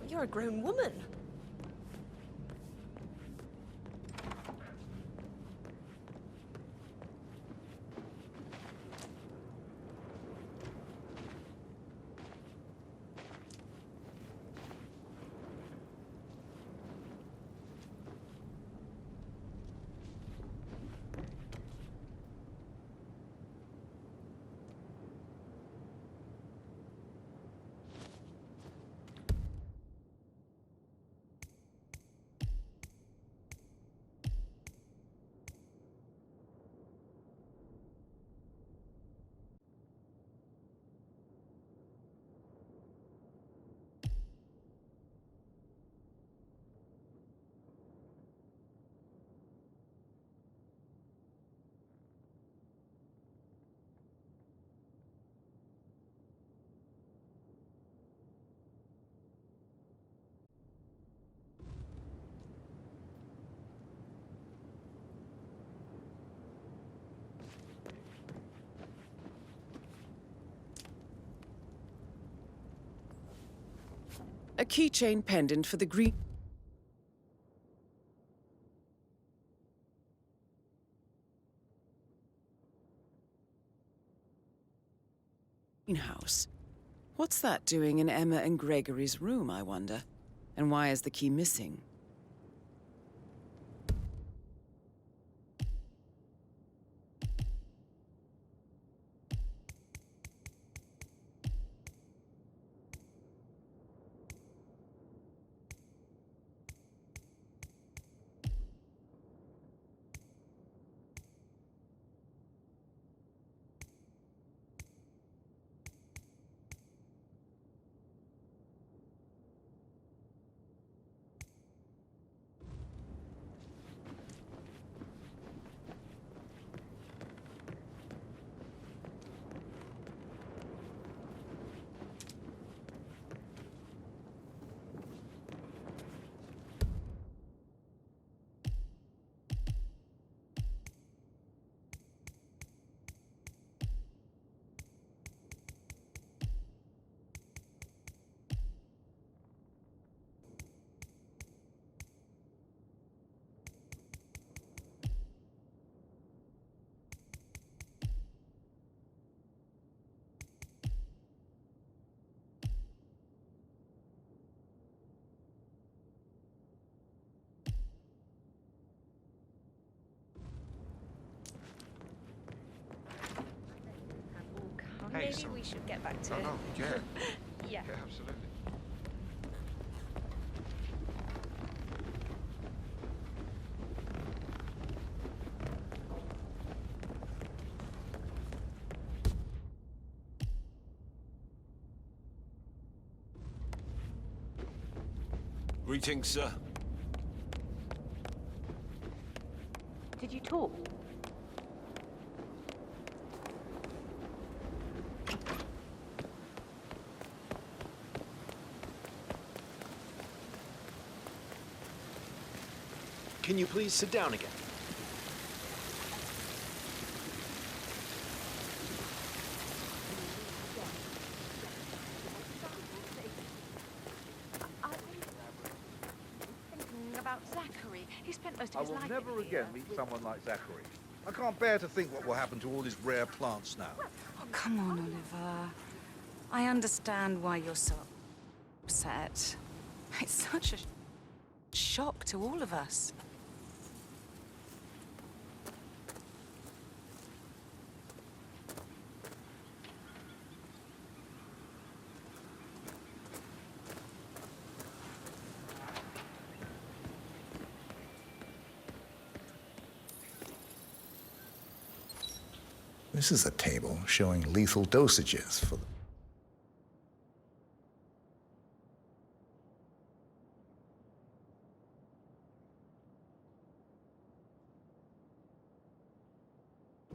Speaker 6: You're a grown woman.
Speaker 4: A keychain pendant for the greenhouse. What's that doing in Emma and Gregory's room, I wonder? And why is the key missing?
Speaker 6: Maybe we should get back to it.
Speaker 18: Oh, yeah.
Speaker 6: Yeah.
Speaker 18: Yeah, absolutely.
Speaker 19: Greetings, sir.
Speaker 7: Did you talk?
Speaker 17: Can you please sit down again?
Speaker 7: Thinking about Zachary. He spent most
Speaker 13: I
Speaker 7: of his
Speaker 13: will
Speaker 7: life
Speaker 13: never
Speaker 7: in here.
Speaker 13: again meet someone like Zachary. I can't bear to think what will happen to all these rare plants now.
Speaker 15: Oh, come on, Oliver. I understand why you're so upset. It's such a shock to all of us.
Speaker 2: This is a table showing lethal dosages for the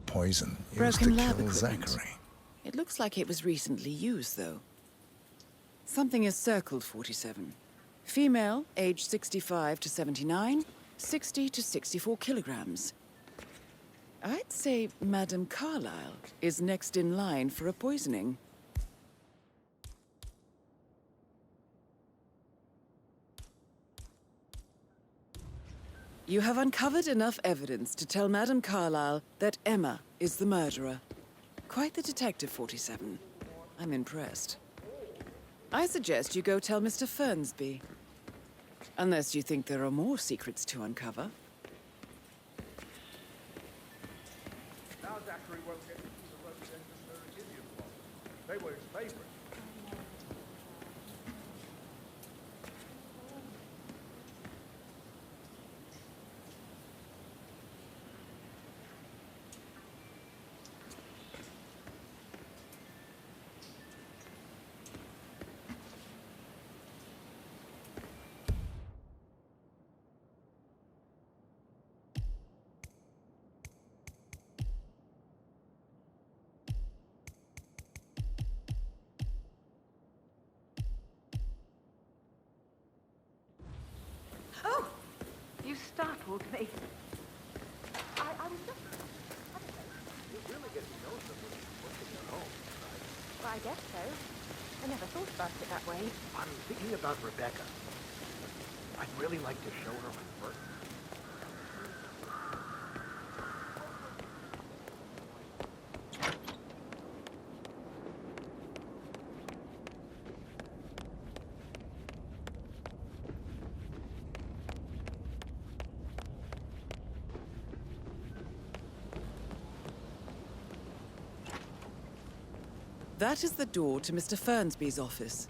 Speaker 2: poison used to
Speaker 4: Broken lab
Speaker 2: kill
Speaker 4: equipment.
Speaker 2: Zachary.
Speaker 4: It looks like it was recently used, though. Something is circled 47. Female, age 65 to 79, 60 to 64 kilograms. I'd say Madame Carlisle is next in line for a poisoning. You have uncovered enough evidence to tell Madame Carlisle that Emma is the murderer. Quite the detective, 47. I'm impressed. I suggest you go tell Mr. Fernsby. Unless you think there are more secrets to uncover.
Speaker 10: Now Zachary won't get to see the representatives of the Indian bloc. They were his favorites.
Speaker 7: Oh! You startled me. I was just...
Speaker 10: You really get to know someone once in their home, right?
Speaker 7: Well, I guess so. I never thought about it that way.
Speaker 10: I'm thinking about Rebecca. I'd really like to show her my work.
Speaker 4: That is the door to Mr. Fernsby's office.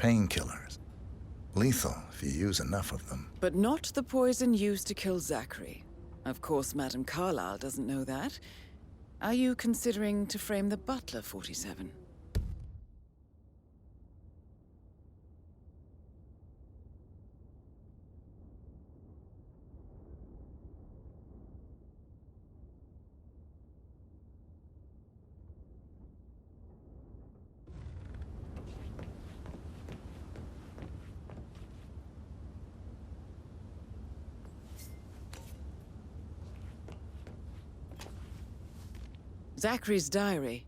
Speaker 2: Painkillers. Lethal if you use enough of them.
Speaker 4: But not the poison used to kill Zachary. Of course, Madame Carlisle doesn't know that. Are you considering to frame the butler, 47? Zachary's diary.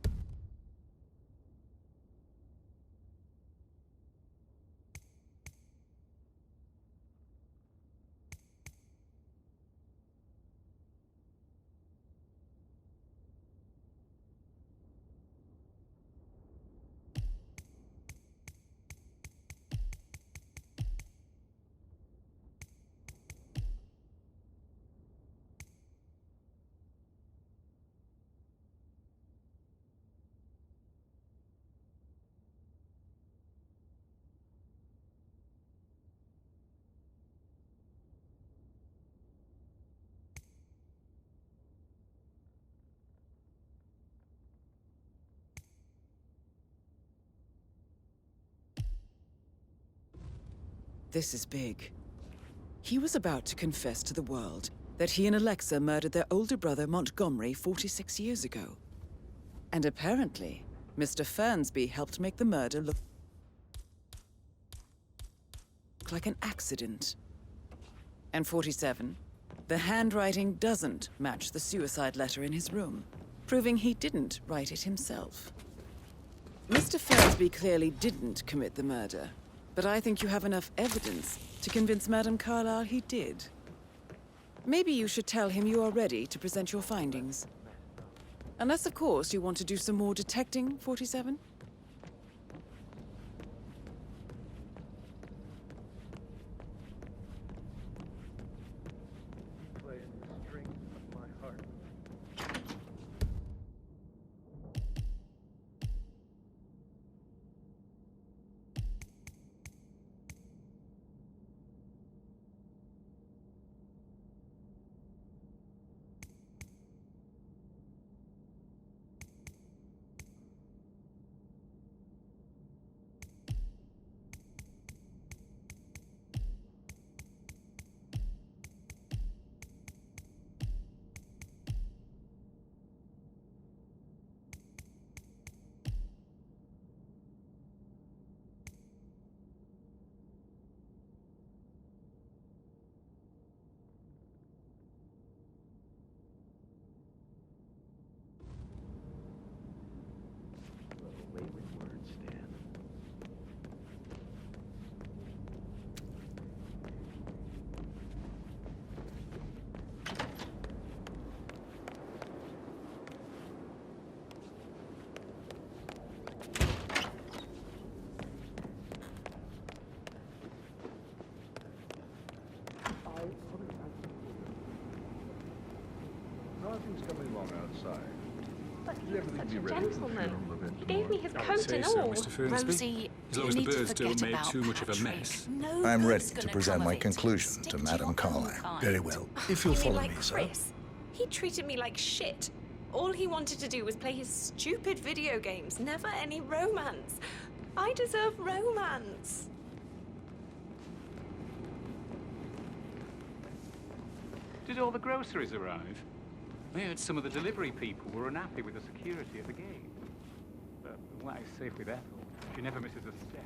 Speaker 4: This is big. He was about to confess to the world that he and Alexa murdered their older brother Montgomery 46 years ago. And apparently, Mr. Fernsby helped make the murder look like an accident. And 47, the handwriting doesn't match the suicide letter in his room, proving he didn't write it himself. Mr. Fernsby clearly didn't commit the murder, but I think you have enough evidence to convince Madame Carlisle he did. Maybe you should tell him you are ready to present your findings. Unless, of course, you want to do some more detecting, 47?
Speaker 10: Nothing's coming along outside.
Speaker 6: But he
Speaker 10: Did
Speaker 6: was
Speaker 10: everything
Speaker 6: such
Speaker 10: be
Speaker 6: a
Speaker 10: ready for the
Speaker 6: gentleman.
Speaker 10: funeral event
Speaker 6: He gave me his
Speaker 8: I would
Speaker 6: coat
Speaker 8: say
Speaker 6: and
Speaker 8: so,
Speaker 6: all.
Speaker 8: Mr. Fernsby.
Speaker 15: Rosie,
Speaker 8: As long
Speaker 15: you
Speaker 8: as the
Speaker 15: need to
Speaker 8: birds don't
Speaker 15: forget
Speaker 8: make
Speaker 15: about
Speaker 8: too much of a
Speaker 15: Patrick.
Speaker 8: mess.
Speaker 15: No
Speaker 2: I'm ready
Speaker 15: good's
Speaker 2: to
Speaker 15: gonna
Speaker 2: present
Speaker 15: come
Speaker 2: my
Speaker 15: of it.
Speaker 2: conclusion
Speaker 15: Stick
Speaker 2: to
Speaker 15: your
Speaker 2: Madame
Speaker 15: own
Speaker 2: Carlisle.
Speaker 15: kind.
Speaker 13: Very well. If you'll
Speaker 6: You mean
Speaker 13: follow
Speaker 6: like
Speaker 13: me, sir.
Speaker 6: Chris? He treated me like shit. All he wanted to do was play his stupid video games, never any romance. I deserve romance.
Speaker 11: Did all the groceries arrive? I heard some of the delivery people were unhappy with the security at the gate. But what is safe with Ethel? She never misses a step.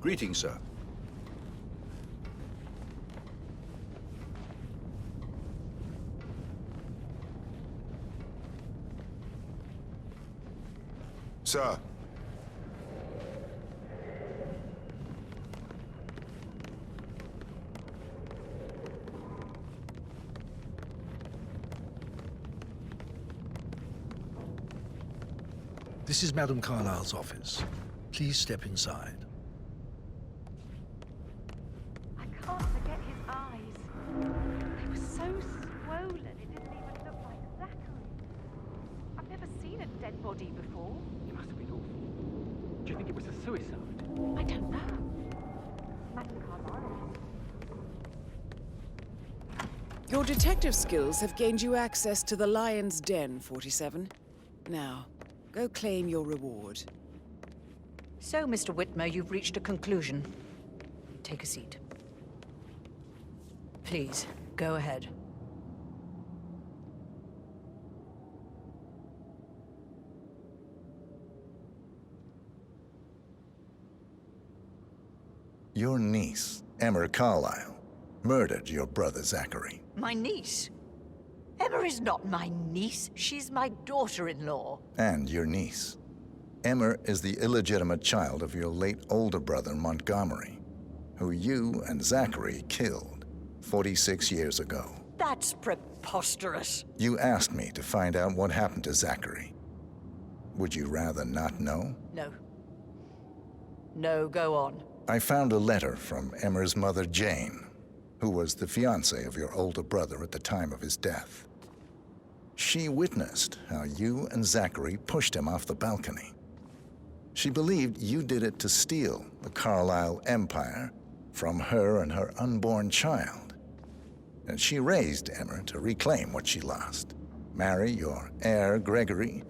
Speaker 13: Greetings, sir.
Speaker 2: Sir.
Speaker 13: This is Madame Carlisle's office. Please step inside.
Speaker 7: I can't forget his eyes. They were so swollen, it didn't even look like Zachary. I've never seen a dead body before.
Speaker 11: It must have been awful. Do you think it was a suicide?
Speaker 7: I don't know. Madame Carlisle.
Speaker 4: Your detective skills have gained you access to the Lion's Den, 47. Now, go claim your reward.
Speaker 21: So, Mr. Whitmer, you've reached a conclusion. Take a seat. Please, go ahead.
Speaker 2: Your niece, Emma Carlisle, murdered your brother Zachary.
Speaker 21: My niece? Emma is not my niece. She's my daughter-in-law.
Speaker 2: And your niece. Emma is the illegitimate child of your late older brother, Montgomery, who you and Zachary killed 46 years ago.
Speaker 21: That's preposterous.
Speaker 2: You asked me to find out what happened to Zachary. Would you rather not know?
Speaker 21: No. No, go on.
Speaker 2: I found a letter from Emmer's mother, Jane, who was the fiancée of your older brother at the time of his death. She witnessed how you and Zachary pushed him off the balcony. She believed you did it to steal the Carlisle empire from her and her unborn child. And she raised Emmer to reclaim what she lost, marry your heir, Gregory,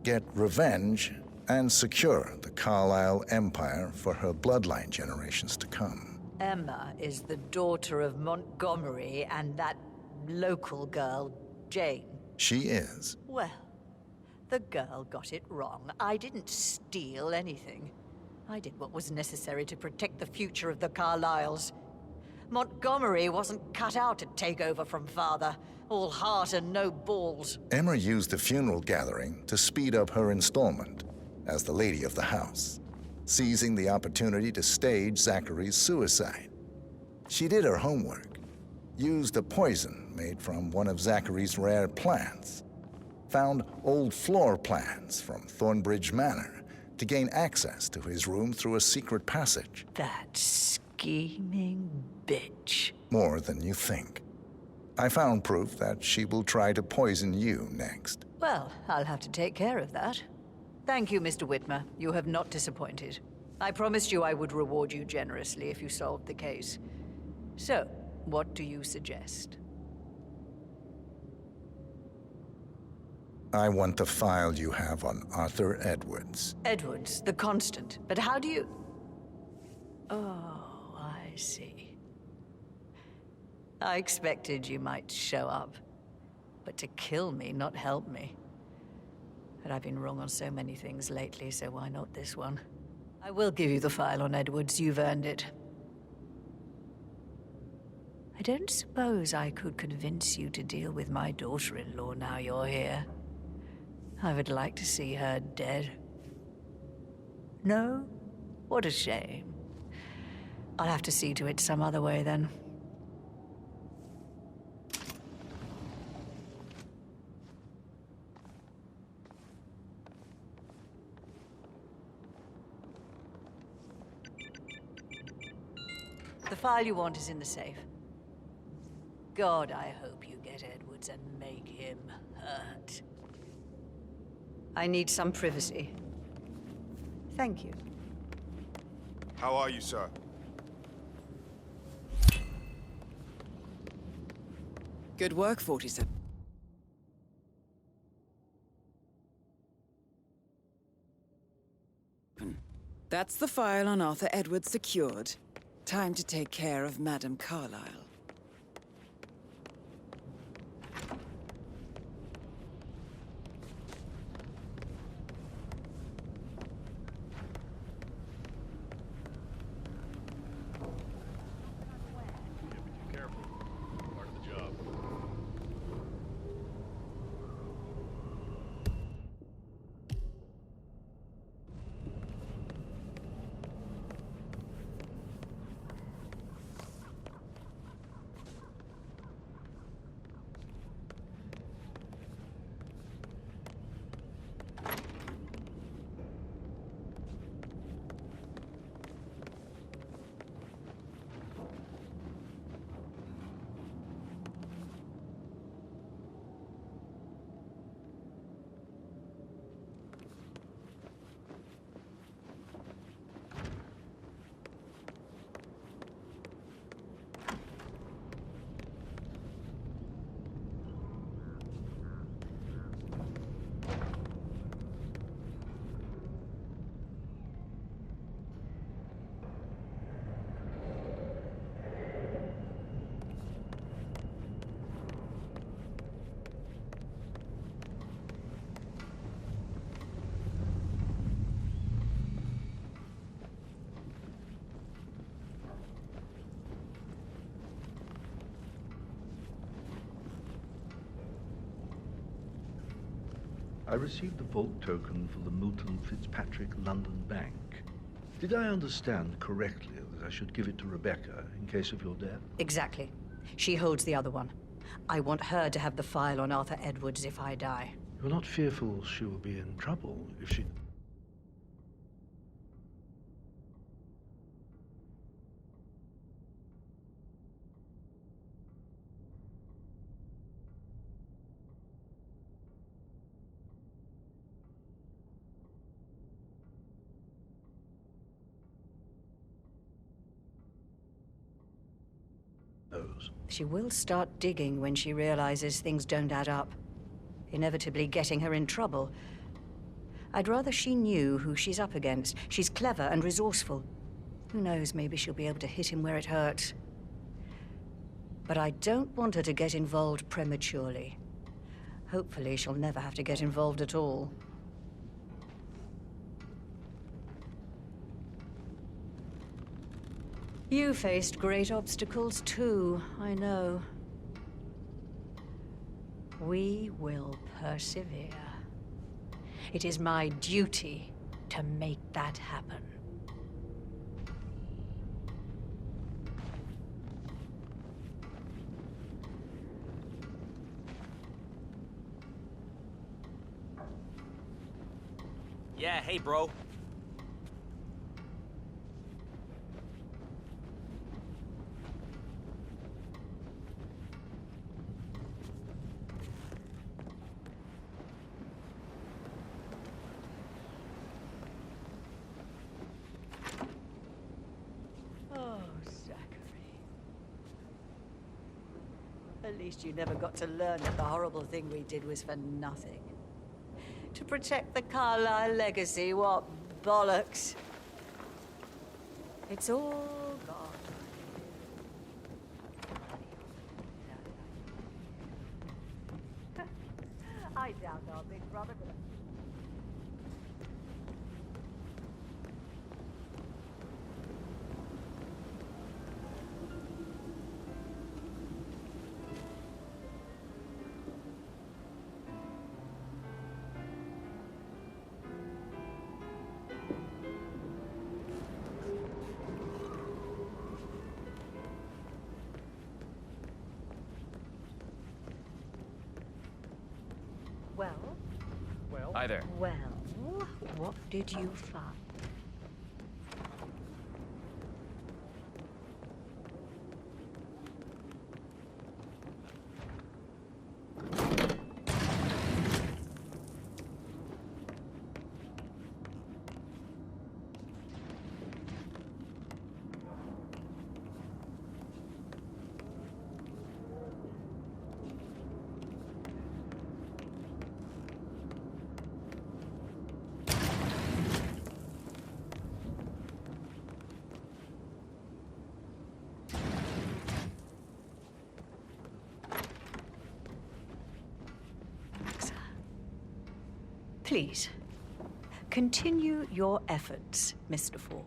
Speaker 2: get revenge, and secure the Carlisle empire for her bloodline generations to come.
Speaker 21: Emma is the daughter of Montgomery and that local girl, Jane.
Speaker 2: She is.
Speaker 21: Well, the girl got it wrong. I didn't steal anything. I did what was necessary to protect the future of the Carlisles. Montgomery wasn't cut out to take over from father. All heart and no balls.
Speaker 2: Emma used the funeral gathering to speed up her installment as the lady of the house, seizing the opportunity to stage Zachary's suicide. She did her homework, used a poison made from one of Zachary's rare plants, found old floor plans from Thornbridge Manor to gain access to his room through a secret passage.
Speaker 21: That scheming bitch.
Speaker 2: More than you think. I found proof that she will try to poison you next.
Speaker 21: Well, I'll have to take care of that. Thank you, Mr. Whitmer. You have not disappointed. I promised you I would reward you generously if you solved the case. So, what do you suggest?
Speaker 2: I want the file you have on Arthur Edwards.
Speaker 21: Edwards, the constant. But how do you... Oh, I see. I expected you might show up. But to kill me, not help me. But I've been wrong on so many things lately, so why not this one? I will give you the file on Edwards. You've earned it. I don't suppose I could convince you to deal with my daughter-in-law now you're here. I would like to see her dead. No? What a shame. I'll have to see to it some other way then. The file you want is in the safe. God, I hope you get Edwards and make him hurt. I need some privacy. Thank you.
Speaker 1: How are you, sir?
Speaker 4: Good work, 47. That's the file on Arthur Edwards secured. Time to take care of Madame Carlisle.
Speaker 13: I received the vault token for the Moulton Fitzpatrick London Bank. Did I understand correctly that I should give it to Rebecca in case of your death?
Speaker 21: Exactly. She holds the other one. I want her to have the file on Arthur Edwards if I die.
Speaker 13: You're not fearful she will be in trouble if she...
Speaker 21: She will start digging when she realizes things don't add up, inevitably getting her in trouble. I'd rather she knew who she's up against. She's clever and resourceful. Who knows, maybe she'll be able to hit him where it hurts. But I don't want her to get involved prematurely. Hopefully she'll never have to get involved at all. You faced great obstacles too, I know. We will persevere. It is my duty to make that happen.
Speaker 14: Yeah, hey, bro.
Speaker 21: At least you never got to learn that the horrible thing we did was for nothing. To protect the Carlisle legacy, what bollocks. It's all gone. I doubt our big brother will.
Speaker 14: Hi there.
Speaker 21: Well, what did you find? Please, continue your efforts, Mr. Ford.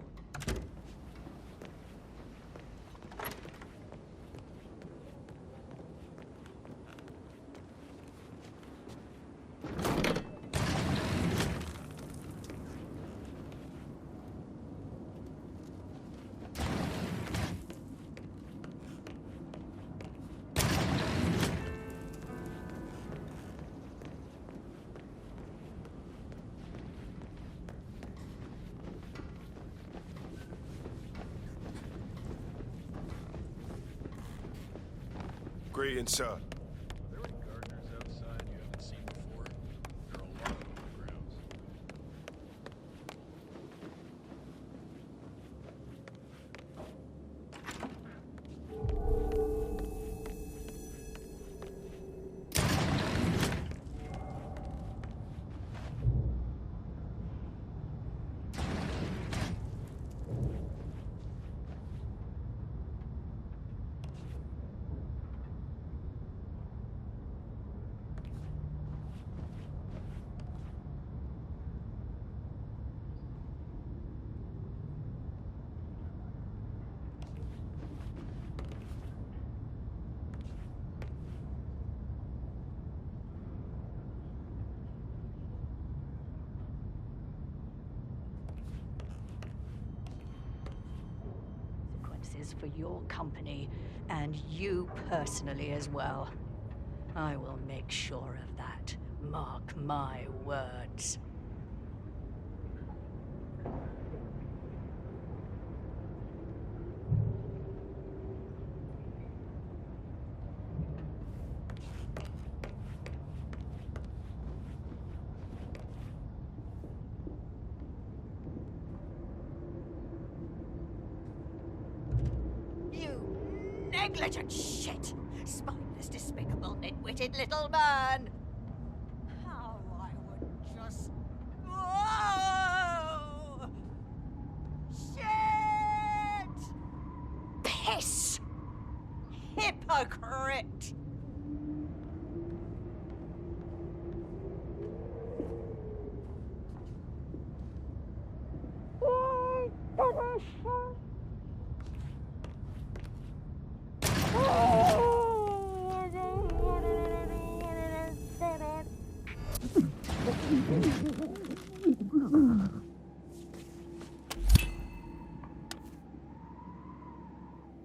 Speaker 1: Greetings, sir.
Speaker 10: Are there any gardeners outside you haven't seen before? There are a lot of them on the grounds.
Speaker 21: thanks for your company, and you personally as well. I will make sure of that. Mark my words. Negligent shit! Spineless, despicable, nit-witted little man! How I would just... Whoa! Shit! Piss! Hypocrite!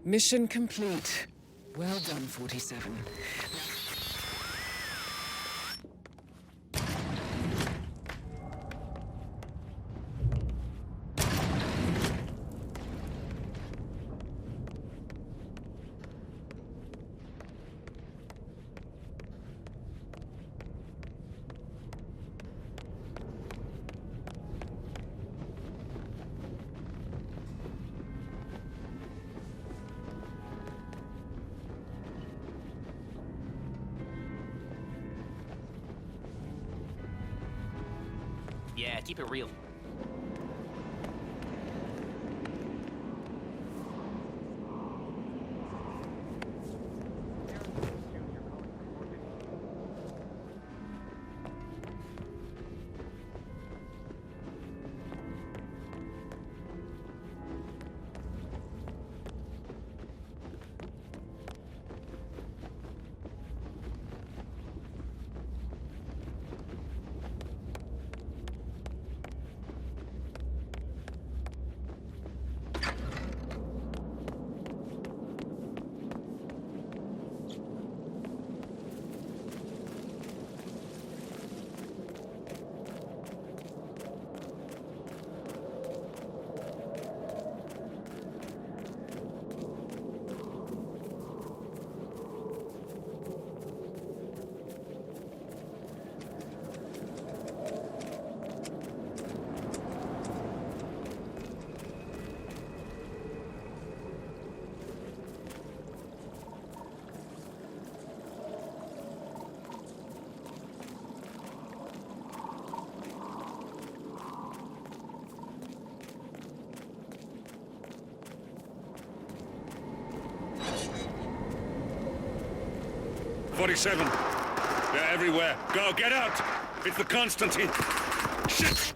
Speaker 4: Mission complete. Well done, 47.
Speaker 14: Yeah, keep it real.
Speaker 9: .47. They're everywhere. Go, get out! It's the Constantine. Shit!